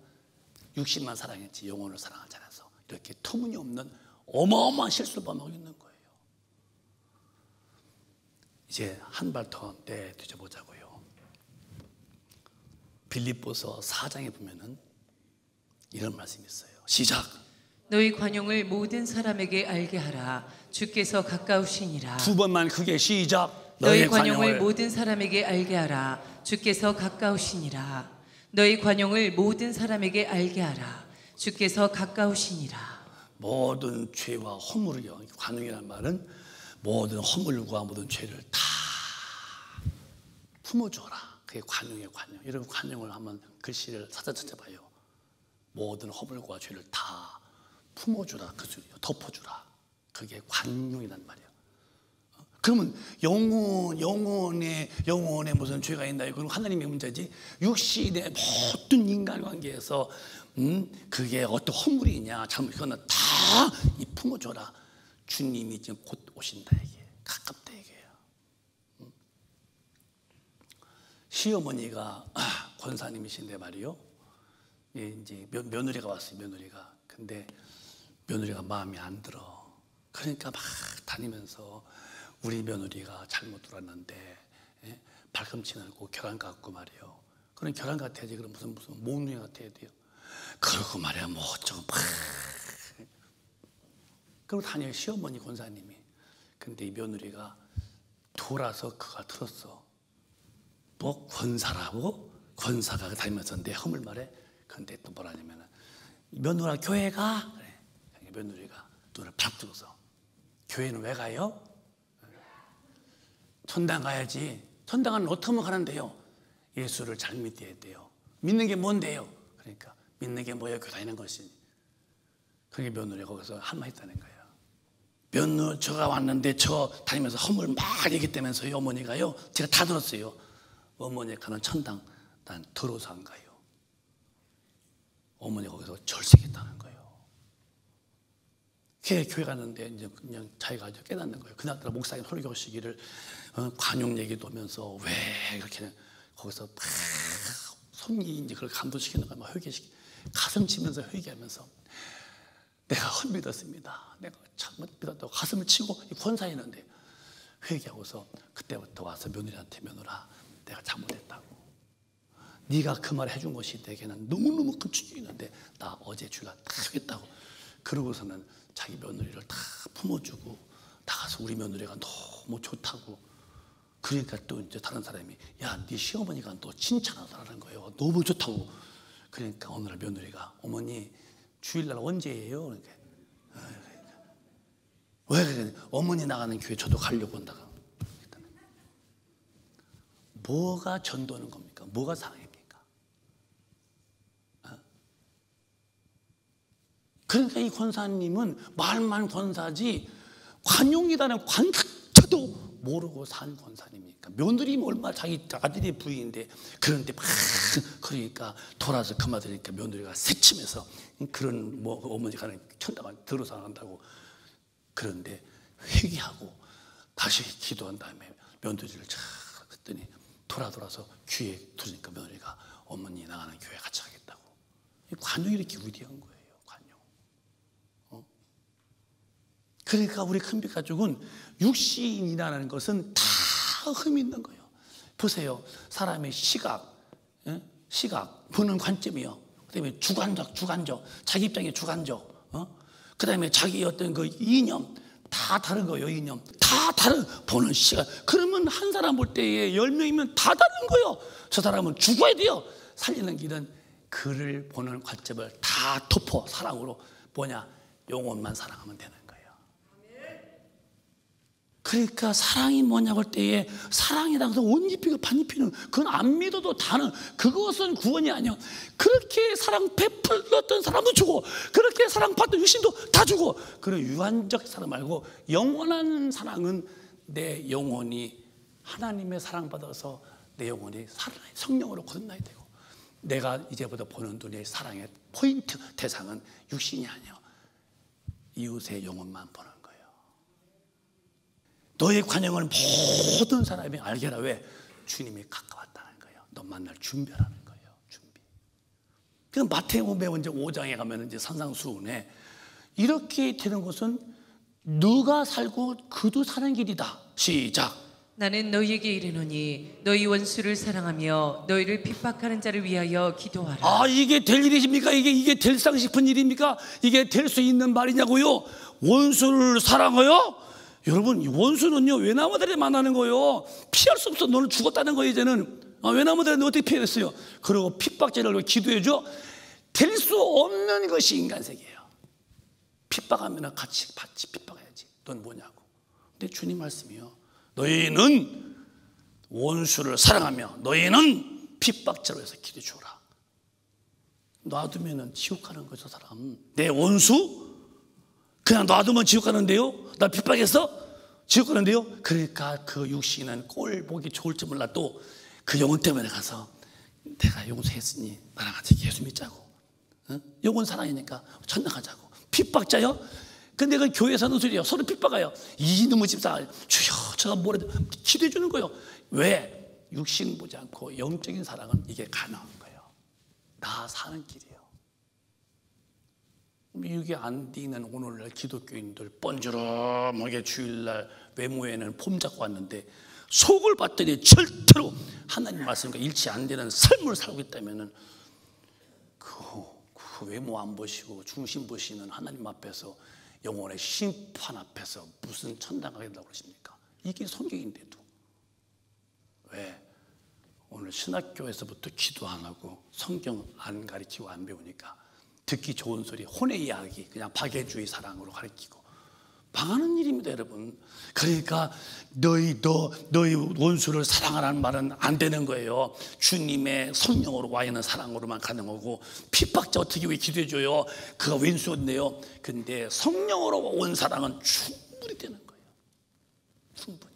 육신만 사랑했지 영혼을 사랑하지 않아서 이렇게 터무니없는 어마어마한 실수를 범하고 있는 거예요. 이제 한 발 더 뒤져보자고요. 빌립보서 4장에 보면은 이런 말씀이 있어요. 시작. 너희 관용을 모든 사람에게 알게 하라. 주께서 가까우시니라. 두 번만 크게 시작. 너희 관용을 모든 사람에게 알게 하라. 주께서 가까우시니라. 너희 관용을 모든 사람에게 알게 하라. 주께서 가까우시니라. 모든 죄와 허물이요. 관용이라는 말은 모든 허물과 모든 죄를 다 품어줘라. 그게 관용이에요. 관용. 여러분 관용을 한번 글씨를 찾아봐요. 모든 허물과 죄를 다 품어주라. 그 소리요. 덮어주라. 그게 관용이란 말이에요. 그러면 영혼에 무슨 죄가 있나요? 그럼 하나님의 문제지. 육신의 모든 인간관계에서 그게 어떤 허물이 있냐 잘못 그거는 다 이 품어줘라. 주님이 지금 곧 오신다 이게 가깝다 이게요. 시어머니가 권사님이신데 말이요. 이제 며느리가 왔어요. 며느리가. 근데 며느리가 마음에 안 들어. 그러니까 막 다니면서 우리 며느리가 잘못 들었는데 발꿈치 날고 결혼 같고 말이요. 그럼 결혼 같아야지. 그럼 무슨 모눈이 같아야 돼요. 그러고 말이야 뭐 어쩌고 막. 그리고 다녀요. 시어머니 권사님이. 근데 이 며느리가 돌아서 그가 들었어. 뭐 권사라고? 권사가 다니면서 내 허물 말해. 근데 또 뭐라냐면은 며느라 교회 가? 그래. 며느리가 눈을 팍 뜨고서 교회는 왜 가요? 천당 가야지. 천당은 어떻게 하면 가는데요? 예수를 잘 믿어야 돼요. 믿는 게 뭔데요? 그러니까 믿는 게 뭐예요? 교회 다니는 것이. 그러니까 며느리가 거기서 한 말 했다는 거예요. 저가 왔는데 저 다니면서 허물 막 얘기했다면서요. 어머니가요. 제가 다 들었어요. 어머니가 가는 천당 난 더러워서 안 가요. 어머니가 거기서 절세겠다는 거예요. 교회 갔는데 이제 그냥 자기가 깨닫는 거예요. 그날따라 목사님 설교하시기를 관용 얘기도 하면서 왜 그렇게 거기서 막 손이 이제 그걸 감동시키는 거야. 막 회개시키 가슴 치면서 회개하면서 내가 헛믿었습니다. 내가 잘못 믿었다고 가슴을 치고 권사했는데 회개하고서 그때부터 와서 며느리한테 며느라 내가 잘못했다고. 네가 그 말 해준 것이 내게는 너무너무 큰 충격이 있는데 나 어제 주가 다 하겠다고. 그러고서는 자기 며느리를 다 품어주고 나가서 우리 며느리가 너무 좋다고. 그러니까 또 이제 다른 사람이 야, 네 시어머니가 너 칭찬하더라는 거예요. 너무 좋다고. 그러니까 어느 날 며느리가 어머니 주일날 언제예요? 그러니까 왜 그래? 어머니 나가는 교회 저도 가려고 한다고. 뭐가 전도하는 겁니까? 뭐가 사랑입니까? 그러니까 이 권사님은 말만 권사지 관용이라는 관자도 모르고 산 권사님이니까. 며느리면 얼마나 자기 아들이 부인인데 그런데 막 그러니까 돌아서 그 말 들으니까 며느리가 새침해서 그런 뭐 어머니가 천당을 들어서 안 한다고. 그런데 회개하고 다시 기도한 다음에 며느리를 쫙 했더니 돌아서 귀에 들으니까 며느리가 어머니 나가는 교회 같이 가겠다고. 관용이 이렇게 위대한 거예요. 그러니까 우리 큰빛 가족은 육신이라는 것은 다 흠이 있는 거예요. 보세요. 사람의 시각 보는 관점이요. 그다음에 주관적, 자기 입장의 주관적, 그다음에 자기 어떤 그 이념 다 다른 거예요. 이념 다 다른 보는 시각. 그러면 한 사람 볼 때에 10명이면 다 다른 거예요. 저 사람은 죽어야 돼요. 살리는 길은 그를 보는 관점을 다 덮어 사랑으로 뭐냐 영혼만 사랑하면 되는 거예요. 그러니까 사랑이 뭐냐고 할 때에 사랑이라고 해서 옷 입히고 반 입히는 그건 안 믿어도 다는 그것은 구원이 아니야. 그렇게 사랑 베풀었던 사람도 주고 그렇게 사랑받던 유신도 다 주고. 그리고 유한적 사랑 말고 영원한 사랑은 내 영혼이 하나님의 사랑받아서 내 영혼이 성령으로 거듭나야 되고 내가 이제부터 보는 눈의 사랑의 포인트 대상은 육신이 아니야. 이웃의 영혼만 보는 거예요. 너의 관용을 모든 사람이 알게라. 왜? 주님이 가까웠다는 거예요. 너 만날 준비라는 거예요. 준비. 그 마태복음 이제 5장에 가면 이제 산상수훈에 이렇게 되는 것은 누가 살고 그도 사는 길이다. 시작. 나는 너희에게 이르노니 너희 원수를 사랑하며 너희를 핍박하는 자를 위하여 기도하라. 아, 이게 될 일이십니까? 이게 될 상 싶은 일입니까? 이게 될 수 있는 말이냐고요? 원수를 사랑해요? 여러분, 원수는요 외나무다리 만나는 거예요. 피할 수 없어. 너는 죽었다는 거예요. 이제는 외나무다리 너 어떻게 피했어요? 그리고 핍박죄를 기도해줘. 될 수 없는 것이 인간세계예요. 핍박하면 같이 핍박해야지. 넌 뭐냐고. 근데 주님 말씀이요, 너희는 원수를 사랑하며 너희는 핍박죄로 해서 기도해 주라. 놔두면 지옥 가는 거죠. 사람 내 원수 그냥 놔두면 지옥 가는데요. 나 핍박해서 지옥 가는데요. 그러니까 그 육신은 꼴 보기 좋을 줄 몰라도 그 영혼 때문에 가서 내가 용서했으니 나랑 같이 예수 믿자고, 영혼 사랑이니까 천당 가자고. 핍박자요? 근데 그 교회에서 하는 소리예요. 서로 핍박해요. 이놈의 집사 주여 제가 뭐라 기도해 주는 거예요. 왜? 육신 보지 않고 영적인 사랑은 이게 가능한 거예요. 나 사는 길이에요. 이게 안 되는 오늘날 기독교인들 뻔주름하게 주일날 외모에는 폼 잡고 왔는데 속을 봤더니 절대로 하나님 말씀과 일치 안 되는 삶을 살고 있다면 그 외모 안 보시고 중심 보시는 하나님 앞에서 영혼의 심판 앞에서 무슨 천당 가겠다고 그러십니까? 이게 성경인데도. 왜? 오늘 신학교에서부터 기도 안 하고 성경 안 가르치고 안 배우니까 듣기 좋은 소리, 혼의 이야기, 그냥 박애주의 사랑으로 가르치고 망하는 일입니다, 여러분. 그러니까 너희 원수를 사랑하라는 말은 안 되는 거예요. 주님의 성령으로 와 있는 사랑으로만 가는 거고, 핍박자 어떻게 왜 기도해줘요? 그가 왼수인데요. 근데 성령으로 온 사랑은 충분히 되는 거예요. 충분히.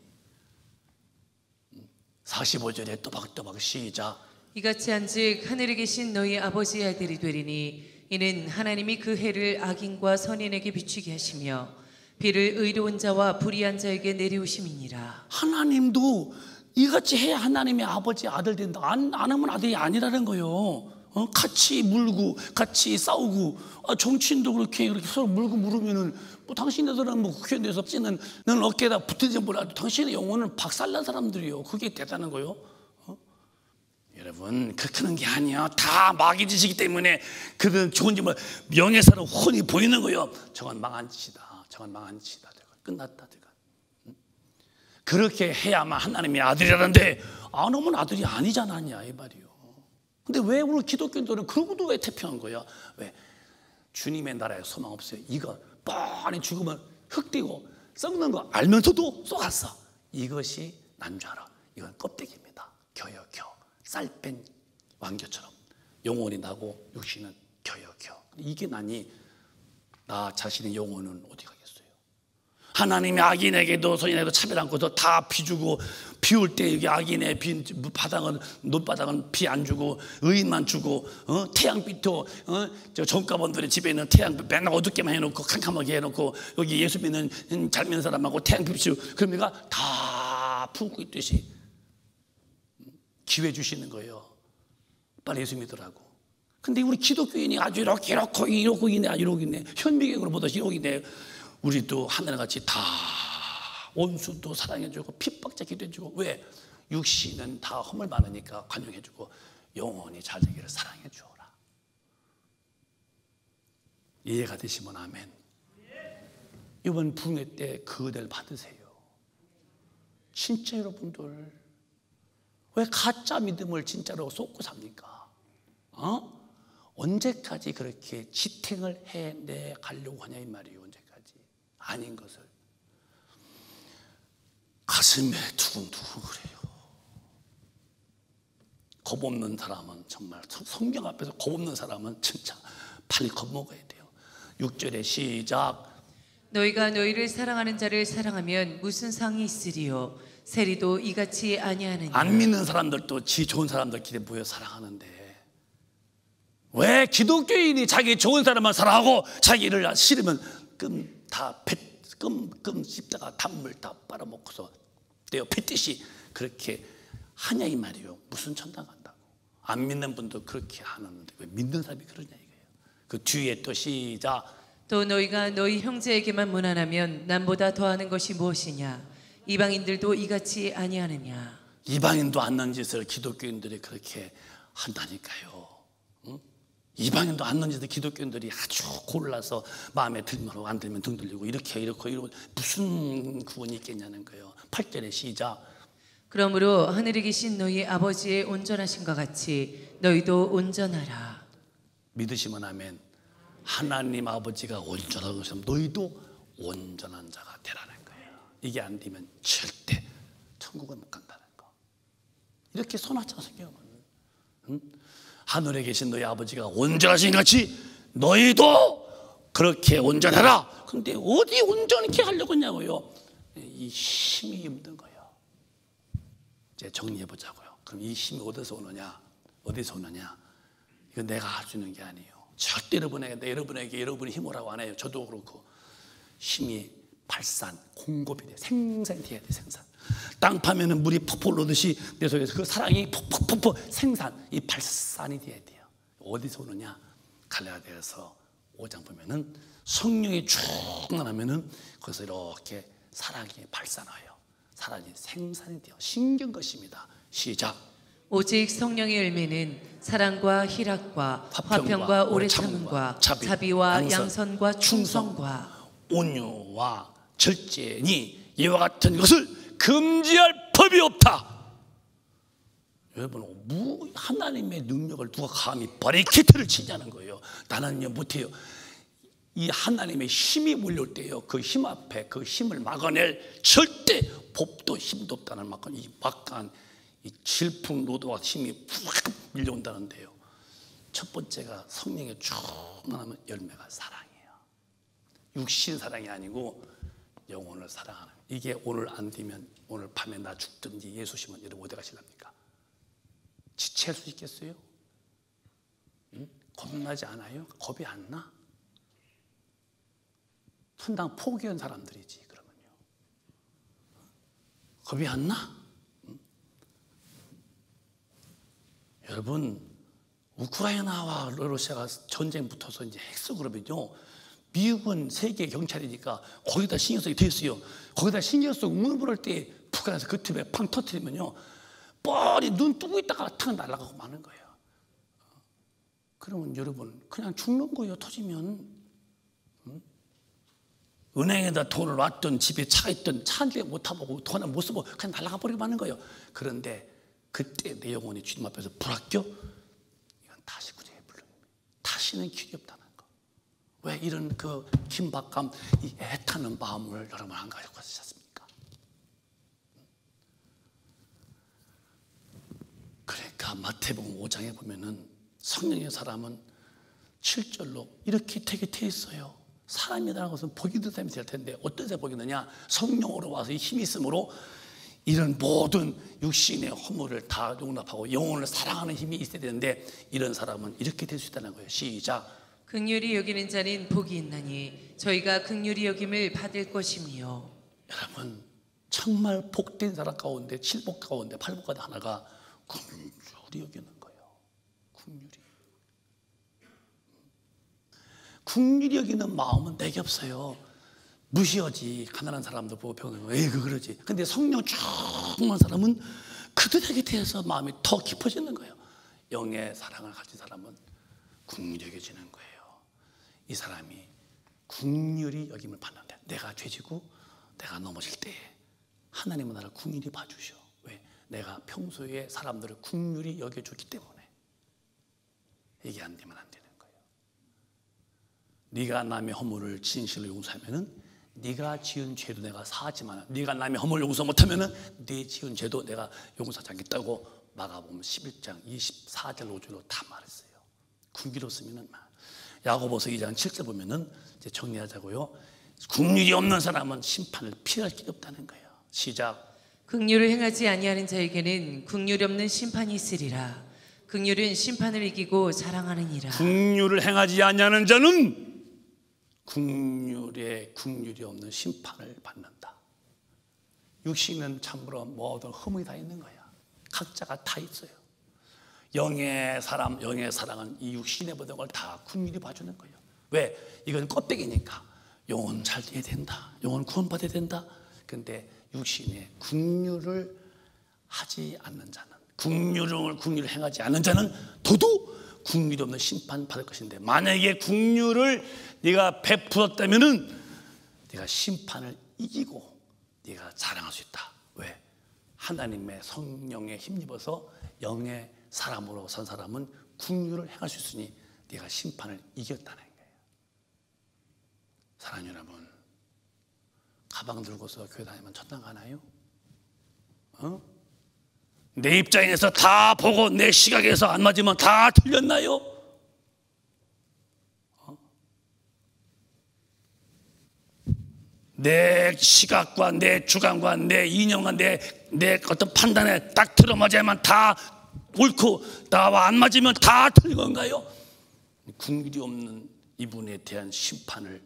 45절에 또박또박 시작. 이같이 한즉 하늘에 계신 너희 아버지의 아들이 되리니 이는 하나님이 그 해를 악인과 선인에게 비추게 하시며 비를 의로운 자와 불의한 자에게 내려오심이니라. 하나님도 이같이 해야 하나님의 아버지 아들 된다. 안 하면 아들이 아니라는 거예요. 같이 물고 같이 싸우고, 정치인도 그렇게 서로 물고 물으면은 뭐 당신네들은 뭐 국회의원 돼서 찌는 너는 어깨에다 붙든지 몰라도 당신의 영혼은 박살난 사람들이요. 그게 대단한 거요. 여러분, 그렇게 하는 게 아니야. 다 마귀 짓이기 때문에 그들은 좋은 짓을 명예사로 훤히 보이는 거예요. 저건 망한 짓이다. 저건 망한 짓이다. 끝났다. 그렇게 해야만 하나님의 아들이라는데 안 오면 아들이 아니잖아, 이 말이요. 근데 왜 우리 기독교인들은 그러고도 왜 태평한 거야? 왜? 주님의 나라에 소망 없어요. 이거 뻔히 죽으면 흙되고 썩는 거 알면서도 쏘았어. 이것이 난 줄 알아. 이건 껍데기입니다. 겨여. 쌀 뺀 왕겨처럼 영혼이 나고 육신은 겨여. 이게 나니 나 자신의 영혼은 어디 가겠어요? 하나님이 악인에게도 선인에게도 차별 않고도 다 비 주고, 비 올 때 여기 악인의 바닥은 논바닥은 비 안 주고 의인만 주고, 태양빛도 저 정가번들의 집에 있는 태양빛 맨날 어둡게만 해놓고 캄캄하게 해놓고, 여기 예수 믿는 잘 믿는 사람하고 태양빛 주고, 그러니까 다 품고 있듯이 기회 주시는 거예요. 빨리 예수 믿으라고. 근데 우리 기독교인이 아주 이러고 있네. 현미경으로 보듯이 이러고 있네. 우리도 하늘같이 다 원수도 사랑해주고 핍박자 기도해주고. 왜? 육신은 다 허물 많으니까 관용해주고, 영혼이 잘 되기를 사랑해주어라. 이해가 되시면 아멘. 이번 부흥회 때 그 은혜를 받으세요. 진짜 여러분들 왜 가짜 믿음을 진짜로 쏟고 삽니까? 언제까지 그렇게 지탱을 해내 가려고 하냐 이 말이에요. 언제까지? 아닌 것을. 가슴에 두근두근 그래요. 겁 없는 사람은 정말, 성경 앞에서 겁 없는 사람은 진짜 빨리 겁먹어야 돼요. 6절에 시작. 너희가 너희를 사랑하는 자를 사랑하면 무슨 상이 있으리요? 세리도 이같이 아니하느냐. 안 믿는 사람들도 지 좋은 사람들끼리 모여 사랑하는데, 왜 기독교인이 자기 좋은 사람만 사랑하고 자기 일을 싫으면 끔 씹다가 단물 다 빨아먹고서 떼어 뱉듯이 그렇게 하냐 이 말이에요. 무슨 천당 간다고. 안 믿는 분도 그렇게 하는데 왜 믿는 사람이 그러냐 이거예요. 그 뒤에 또 시작. 또 너희가 너희 형제에게만 무난하면 남보다 더하는 것이 무엇이냐? 이방인들도 이같이 아니하느냐. 이방인도 안 넣은 짓을 기독교인들이 그렇게 한다니까요. 이방인도 안 넣은 짓을 기독교인들이 아주 골라서 마음에 들면 안 들면 등 들리고 이렇게 무슨 구원이 있겠냐는 거예요. 8절에 시작. 그러므로 하늘에 계신 너희 아버지의 온전하심과 같이 너희도 온전하라. 믿으시면 아멘. 하나님 아버지가 온전한 것처럼 너희도 온전한 자가 되라는 거예요. 이게 안 되면 절대 천국을 못 간다는 거. 이렇게 손하잖아 성경은. 하늘에 계신 너희 아버지가 온전하신 같이 너희도 그렇게 온전하라. 근데 어디 온전히 하려고 하냐고요. 이 힘이 없는 거예요. 이제 정리해 보자고요. 그럼 이 힘이 어디서 오느냐? 이건 내가 할 수 있는 게 아니에요. 절대 여러분에게 여러분이 힘으라고 안 해요. 저도 그렇고. 힘이 발산, 공급이 돼. 생산이 돼야 돼. 생산. 땅 파면은 물이 퍽퍽 오듯이 내 속에서 그 사랑이 퍽퍽 생산, 이 발산이 돼야 돼요. 어디서 오느냐? 갈라디아서 5장 보면은 성령이 충만하면은 거기서 이렇게 사랑이 발산해요. 사랑이 생산이 돼요. 신경 것입니다. 시작. 오직 성령의 열매는 사랑과 희락과 화평과 오래 참음과 자비와 양선과 충성과 온유와 절제니 이와 같은 것을 금지할 법이 없다. 여러분, 하나님의 능력을 누가 감히 바리케트를 치냐는 거예요. 나는요 못해요. 이 하나님의 힘이 몰려올 때요, 그 힘 앞에 그 힘을 막아낼 절대 법도 힘도 없다는 막한 이 막강한 이 질풍노도와 힘이 푹 밀려온다는데요. 첫 번째가 성령의 충만하면 열매가 사랑이에요. 육신 사랑이 아니고 영혼을 사랑하는. 이게 오늘 안 되면 오늘 밤에 나 죽든지 예수 심은 여러분 어디 가실랍니까? 지체할 수 있겠어요? 응? 겁나지 않아요? 겁이 안 나? 천당 포기한 사람들이지. 그러면요 겁이 안 나? 응? 여러분, 우크라이나와 러시아가 전쟁 붙어서 이제 핵수그룹이죠. 미국은 세계 경찰이니까 거기다 신경 쓰게 돼 있어요. 거기다 신경 쓰고 응원을 할 때 북한에서 그 틈에 팡 터뜨리면요, 뻔히 눈 뜨고 있다가 탁 날아가고 마는 거예요. 그러면 여러분 그냥 죽는 거예요. 터지면. 은행에다 돈을 놨든 집에 차가 있든 차 한 대 못 타보고 돈 하나 못 쓰고 그냥 날아가 버리고 마는 거예요. 그런데 그때 내 영혼이 주님 앞에서 불합교? 이건 다시 구제의 불능입니다. 다시는 길이 없다는 거. 왜 이런 그 긴박감, 이 애타는 마음을 여러분 안 가지고 가셨습니까? 그러니까 마태복음 5장에 보면은 성령의 사람은 7절로 이렇게 되게 돼 있어요. 사람이라는 것은 복이 있는 사람이 될 텐데 어떤 사람이 복이 있느냐? 성령으로 와서 힘이 있으므로 이런 모든 육신의 허물을 다 용납하고 영혼을 사랑하는 힘이 있어야 되는데 이런 사람은 이렇게 될 수 있다는 거예요. 시작. 긍휼히 여기는 자는 복이 있나니 저희가 긍휼히 여김을 받을 것이며. 여러분 정말 복된 사람 가운데 7복 가운데 8복 가운데 하나가 긍휼히 여기는 거예요. 긍휼히 여기는 마음은 내게 없어요. 무시하지. 가난한 사람도 보고 병든 거, 에이 그러지. 근데 성령 충만한 사람은 그들에게 대해서 마음이 더 깊어지는 거예요. 영의 사랑을 가진 사람은 긍휼히 여겨지는 거예요. 이 사람이 긍휼히 여김을 받는데, 내가 죄지고 내가 넘어질 때에 하나님은 나를 긍휼히 봐주셔. 왜? 내가 평소에 사람들을 긍휼히 여겨줬기 때문에. 이게 안 되면 안 되는 거예요. 네가 남의 허물을 진실로 용서하면은 네가 지은 죄도 내가 사하지만, 네가 남의 허물을 용서 못하면은 네 지은 죄도 내가 용서하지 않겠다고 마가복음 11장 24절 5절로 다 말했어요. 긍휼없으면은 야고보서 2장 7절 보면은 이제 정리하자고요. 긍휼이 없는 사람은 심판을 피할 길이 없다는 거예요. 시작. 긍휼을 행하지 아니하는 자에게는 긍휼이 없는 심판이 있으리라. 긍휼은 심판을 이기고 사랑하느니라. 긍휼을 행하지 아니하는 자는 긍휼이 없는 심판을 받는다. 육신은 참으로 모든 허물이 다 있는 거야. 각자가 다 있어요. 영의 사랑은 이 육신의 모든 걸 다 긍휼히 봐주는 거예요. 왜? 이건 껍데기니까 영혼 잘 돼야 된다. 영혼 구원받아야 된다. 그런데 육신에 긍휼을 하지 않는 자는, 긍휼을 행하지 않는 자는 더더욱 긍휼이 없는 심판 받을 것인데, 만약에 긍휼을 네가 베풀었다면은 네가 심판을 이기고 네가 자랑할 수 있다. 왜? 하나님의 성령에 힘입어서 영의 사람으로 산 사람은 긍휼을 행할 수 있으니 네가 심판을 이겼다는 거예요. 사랑하는 여러분, 가방 들고서 교회 다니면 천당 가나요? 내 입장에서 다 보고 내 시각에서 안 맞으면 다 틀렸나요? 내 시각과 내 주관과 내 이념과 내 어떤 판단에 딱 들어맞아야만 다 옳고, 나와 안 맞으면 다 틀린 건가요? 긍휼이 없는 이분에 대한 심판을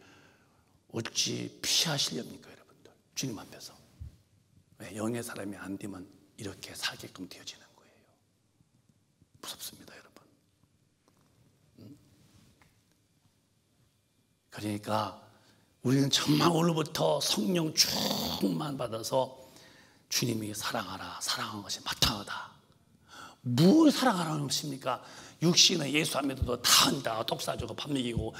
어찌 피하시렵니까, 여러분들? 주님 앞에서. 왜? 영의 사람이 안 되면 이렇게 살게끔 되어지는 거예요. 무섭습니다, 여러분. 그러니까 우리는 정말 오늘부터 성령 충만 받아서 주님이 사랑하라, 사랑하는 것이 마땅하다. 뭘 사랑하라는 것입니까? 육신은 예수 안 믿어도 다 한다. 떡 사주고 밥 먹이고,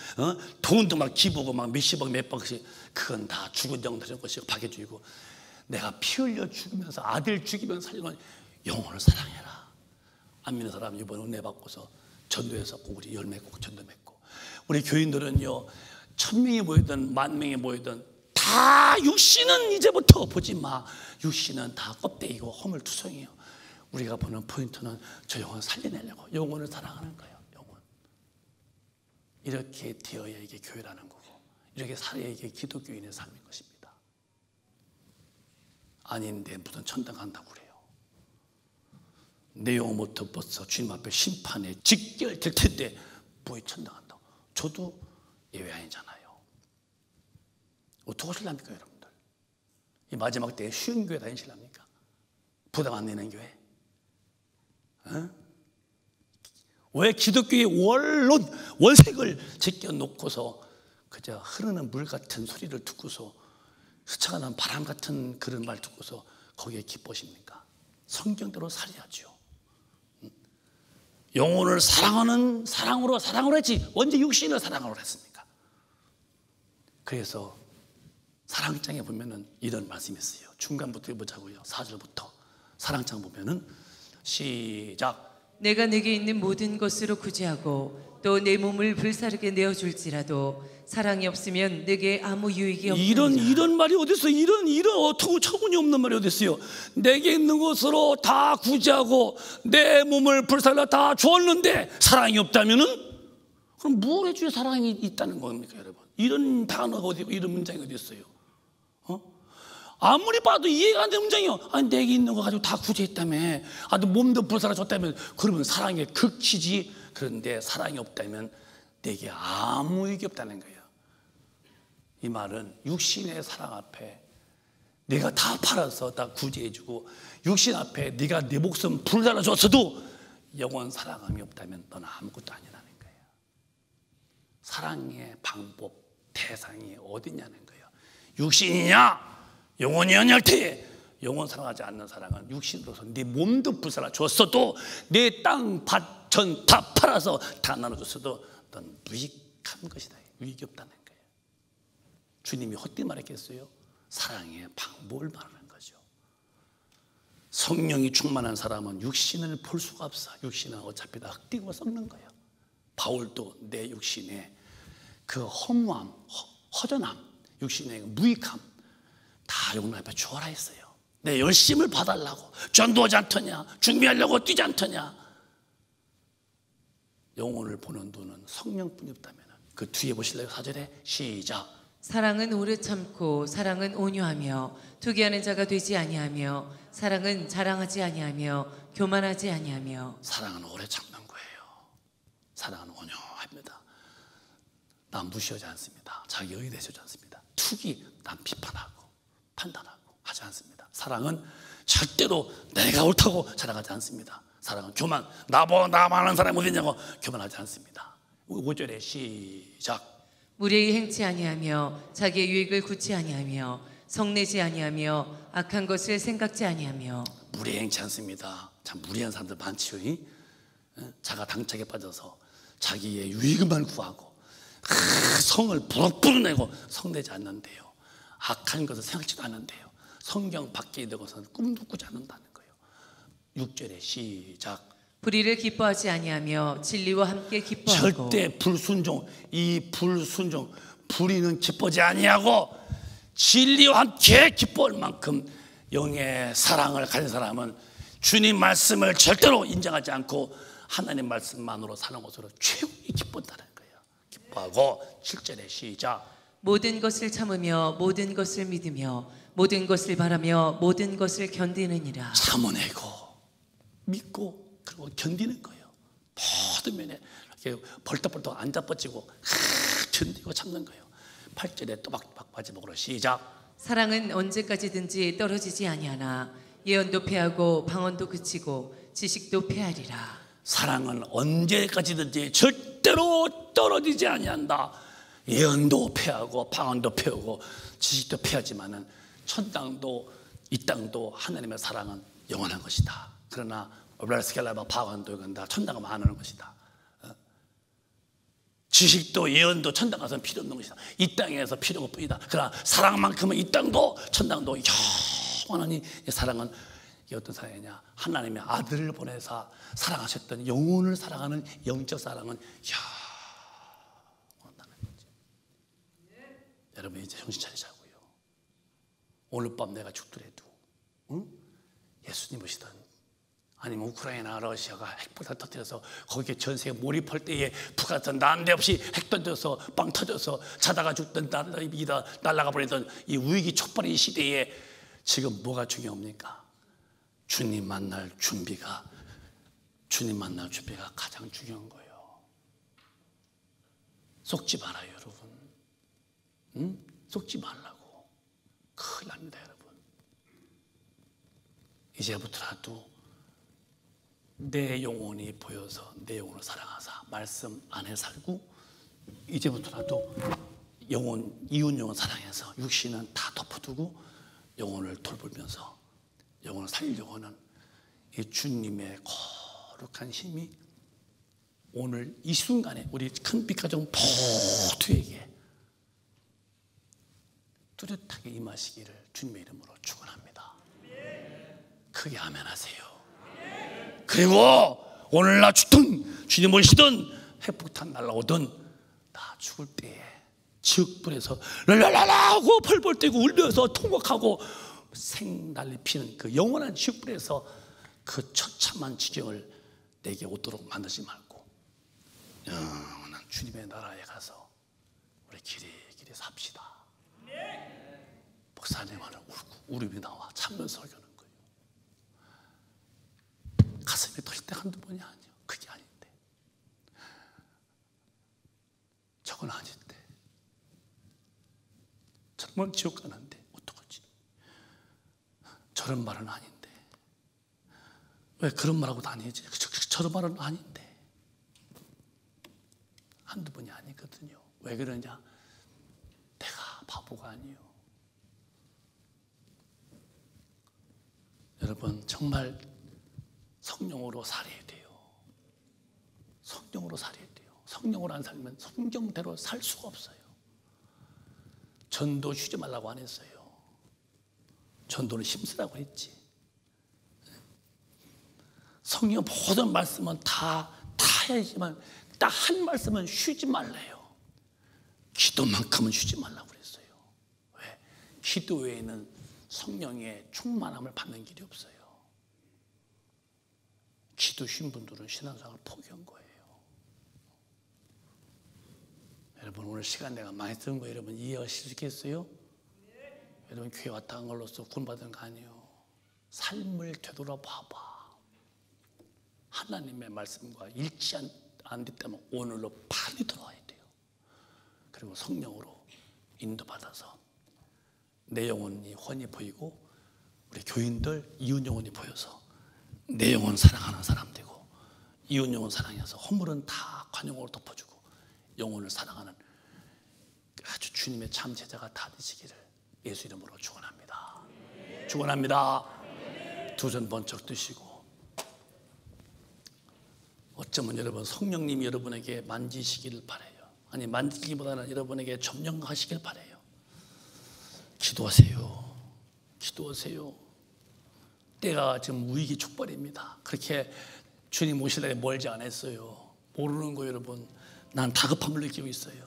돈도 막 기부고 막 몇십억 몇백씩, 그건 다 죽은 영 되는 것이고 박해주고, 내가 피 흘려 죽으면서 아들 죽이면서 살리는 영혼을 사랑해라. 안 믿는 사람 이번에 은혜 받고서 전도해서 우리 열매 맺고 전도 맺고, 우리 교인들은요 1000명이 모이든 10,000명이 모이든 다 육신은 이제부터 보지 마. 육신은 다 껍데기고 허물투성이에요. 우리가 보는 포인트는 저 영혼 살려내려고, 영혼을 사랑하는 거예요. 영혼. 이렇게 되어야 이게 교회라는 거고, 이렇게 살아야 이게 기독교인의 삶인 것입니다. 아닌데 무슨 천당 간다고 그래요. 내 영혼부터 벌써 주님 앞에 심판에 직결될 텐데 뭐 천당 간다고. 저도 예외 아니잖아요. 어떻게 하실랍니까 여러분들? 이 마지막 때에 쉬운 교회 다니실랍니까? 부담 안 내는 교회? 어? 왜 기독교의 원론, 원색을 제껴놓고서 그저 흐르는 물 같은 소리를 듣고서 스쳐가는 바람 같은 그런 말 듣고서 거기에 기뻐십니까? 성경대로 살아야죠. 영혼을 사랑하는 사랑으로 했지 언제 육신을 사랑으로 했습니까? 그래서 사랑장에 보면은 이런 말씀이 있어요. 중간부터 해보자고요. 4절부터 사랑장 보면은 시작. 내가 내게 있는 모든 것으로 구제하고 또 내 몸을 불사르게 내어줄지라도 사랑이 없으면 내게 아무 유익이 없느니라. 이런 말이 어디 있어요? 이런 어떻게 처분이없는 말이 어디 있어요? 내게 있는 것으로 다 구제하고 내 몸을 불살라 다 주었는데 사랑이 없다면은 그럼 뭘 해줘야 사랑이 있다는 겁니까 여러분? 이런 단어가 어디, 이런 문장이 어디 있어요? 아무리 봐도 이해가 안 되는 문장이요. 아니 내게 있는 거 가지고 다 구제했다며. 너 몸도 불살라 줬다면 그러면 사랑의 극치지. 그런데 사랑이 없다면 내게 아무 의미 없다는 거예요. 이 말은 육신의 사랑 앞에 내가 다 팔아서 다 구제해주고 육신 앞에 네가 내 목숨 불살라 줬어도 영원 사랑함이 없다면 너는 아무것도 아니라는 거예요. 사랑의 방법, 대상이 어디냐는 거예요. 육신이냐 영혼이 아니할 테에 영혼 사랑하지 않는 사랑은 육신으로서 네 몸도 불살라 줬어도 내 땅, 밭, 전 다 팔아서 다 나눠줬어도 넌 무익한 것이다. 유익이 없다는 거예요. 주님이 헛되이 말했겠어요? 사랑의 방법을 말하는 거죠. 성령이 충만한 사람은 육신을 볼 수가 없어. 육신은 어차피 다 흙되고 썩는 거예요. 바울도 내 육신에 그 허무함, 허전함, 육신의 무익함 다 영혼 앞에 주어라 했어요. 내 열심을 봐달라고. 전도하지 않더냐, 준비하려고 뛰지 않더냐. 영혼을 보는 눈은 성령뿐이 없다면 그 뒤에 보실래요? 4절에 시작. 사랑은 오래 참고 사랑은 온유하며 투기하는 자가 되지 아니하며 사랑은 자랑하지 아니하며 교만하지 아니하며. 사랑은 오래 참는 거예요. 사랑은 온유합니다. 남 무시하지 않습니다. 자기 의대하지 않습니다. 투기, 남 비판하고 판단하고 하지 않습니다. 사랑은 절대로 내가 옳다고 자랑하지 않습니다. 사랑은 교만, 나보다 많은 사람이 어디냐고 교만하지 않습니다. 5절에 시작. 무례히 행치 아니하며 자기의 유익을 굳지 아니하며 성내지 아니하며 악한 것을 생각지 아니하며. 무례히 행치 않습니다. 참 무례한 사람들 많지요. 자가 당착에 빠져서 자기의 유익만 구하고 성을 부럭부럭 내고 성내지 않는데요. 악한 것을 생각지도 않는데요. 성경 밖에 있는 것은 꿈도 꾸지 않는다는 거예요. 6절에 시작. 불의를 기뻐하지 아니하며 진리와 함께 기뻐하고. 절대 불순종, 이 불순종, 불의는 기뻐하지 아니하고 진리와 함께 기뻐할 만큼 영의 사랑을 가진 사람은 주님 말씀을 절대로 인정하지 않고 하나님 말씀만으로 사는 것으로 최고의 기뻐한다는 거예요. 기뻐하고 7절에 시작. 모든 것을 참으며 모든 것을 믿으며 모든 것을 바라며 모든 것을 견디느니라. 참아내고 믿고 그리고 견디는 거예요. 모든 면에 이렇게 벌떡벌떡 안 자빠지고 견디고 참는 거예요. 8절에 또박또박 마지막으로 시작. 사랑은 언제까지든지 떨어지지 아니하나 예언도 패하고 방언도 그치고 지식도 패하리라. 사랑은 언제까지든지 절대로 떨어지지 아니한다. 예언도 패하고 방언도 패하고 지식도 패하지만은 천당도 이 땅도 하나님의 사랑은 영원한 것이다. 그러나 오브라스켈라바 방언도 간다. 천당은 많은 것이다. 지식도 예언도 천당 가서는 필요 없는 것이다. 이 땅에서 필요가 뿐이다. 그러나 사랑만큼은 이 땅도 천당도 영원하니 이 사랑은 어떤 사랑이냐? 하나님의 아들을 보내사 사랑하셨던 영혼을 사랑하는 영적 사랑은 영원하다는 거죠. 여러분 이제 정신 차리자고요. 오늘 밤 내가 죽더라도 예수님 오시든 아니면 우크라이나 러시아가 핵폭탄 터뜨려서 거기에 전 세계 몰입할 때에 북한에서 난데없이 핵 던져서 빵 터져서 자다가 죽든 날아가 버리던 이 위기 촉발의 시대에 지금 뭐가 중요합니까? 주님 만날 준비가 가장 중요한 거예요. 속지 말아요, 여러분. 속지 말라고. 큰일 납니다, 여러분. 이제부터라도 내 영혼이 보여서 내 영혼을 사랑하사 말씀 안에 살고, 이제부터라도 이웃 영혼 사랑해서 육신은 다 덮어두고 영혼을 돌보면서 영혼을 살리려고 하는 이 주님의 거룩한 힘이 오늘 이 순간에 우리 큰 빛가정 모두에게 뚜렷하게 임하시기를 주님의 이름으로 축원합니다. 크게 아멘 하세요. 그리고 오늘 나 죽든 주님 오시든 핵폭탄 날라오든 나 죽을 때에 지옥불에서 랄랄랄라 하고 펄펄 뛰고 울면서 통곡하고 생난리 피는 그 영원한 지옥불에서 그 처참한 지경을 내게 오도록 만들지 말고 영원한 주님의 나라에 가서 우리 길이 삽시다. 목사님은 울고 울음이 나와 참는 설교는 거예요. 가슴이 터질 때 한두 번이 아니에요. 그게 아닌데, 저건 아닌데, 저런 지옥 가는데 어떡하지? 저런 말은 아닌데 왜 그런 말하고 다니지? 저런 말은 아닌데. 한두 번이 아니거든요. 왜 그러냐? 내가 바보가 아니에요. 여러분 정말 성령으로 살아야 돼요. 성령으로 살아야 돼요. 성령으로 안 살면 성경대로 살 수가 없어요. 전도 쉬지 말라고 안 했어요. 전도는 힘쓰라고 했지. 성경 모든 말씀은 다 해야지만 딱 한 말씀은 쉬지 말래요. 기도만큼은 쉬지 말라고 그랬어요. 왜? 기도 외에는 성령의 충만함을 받는 길이 없어요. 기도 쉰 분들은 신앙생활을 포기한 거예요. 여러분 오늘 시간 내가 많이 쓴 거 여러분 이해하실 수 있겠어요? 여러분 교회 왔다 간 걸로서 구원받은 거 아니에요. 삶을 되돌아봐봐. 하나님의 말씀과 일치 안 됐다면 오늘로 빨리 돌아와야 돼요. 그리고 성령으로 인도받아서 내 영혼이 훤히 보이고 우리 교인들 이웃 영혼이 보여서 내 영혼 사랑하는 사람 되고 이웃 영혼 사랑해서 허물은 다 관용으로 덮어주고 영혼을 사랑하는 아주 주님의 참 제자가 다 되시기를 예수 이름으로 축원합니다. 축원합니다. 두 손 번쩍 드시고 어쩌면 여러분 성령님이 여러분에게 만지시기를 바라요. 아니 만지기보다는 여러분에게 점령하시길 바라요. 기도하세요. 기도하세요. 때가 지금 위기 촉발입니다. 그렇게 주님 오시다가 멀지 않았어요. 모르는 거 여러분, 난 다급함을 느끼고 있어요.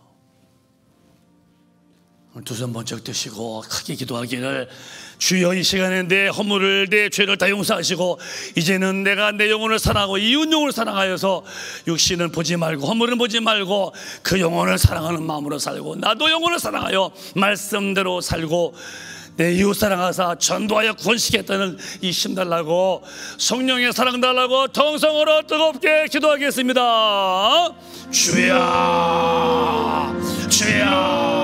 두 손 번쩍 드시고 크게 기도하기를 주여 이 시간에 내 허물을 내 죄를 다 용서하시고 이제는 내가 내 영혼을 사랑하고 이웃 영혼을 사랑하여서 육신은 보지 말고 허물은 보지 말고 그 영혼을 사랑하는 마음으로 살고 나도 영혼을 사랑하여 말씀대로 살고 내 이웃 사랑하사 전도하여 구원시켰다는 이 힘 달라고 성령의 사랑 달라고 통성으로 뜨겁게 기도하겠습니다. 주야 주야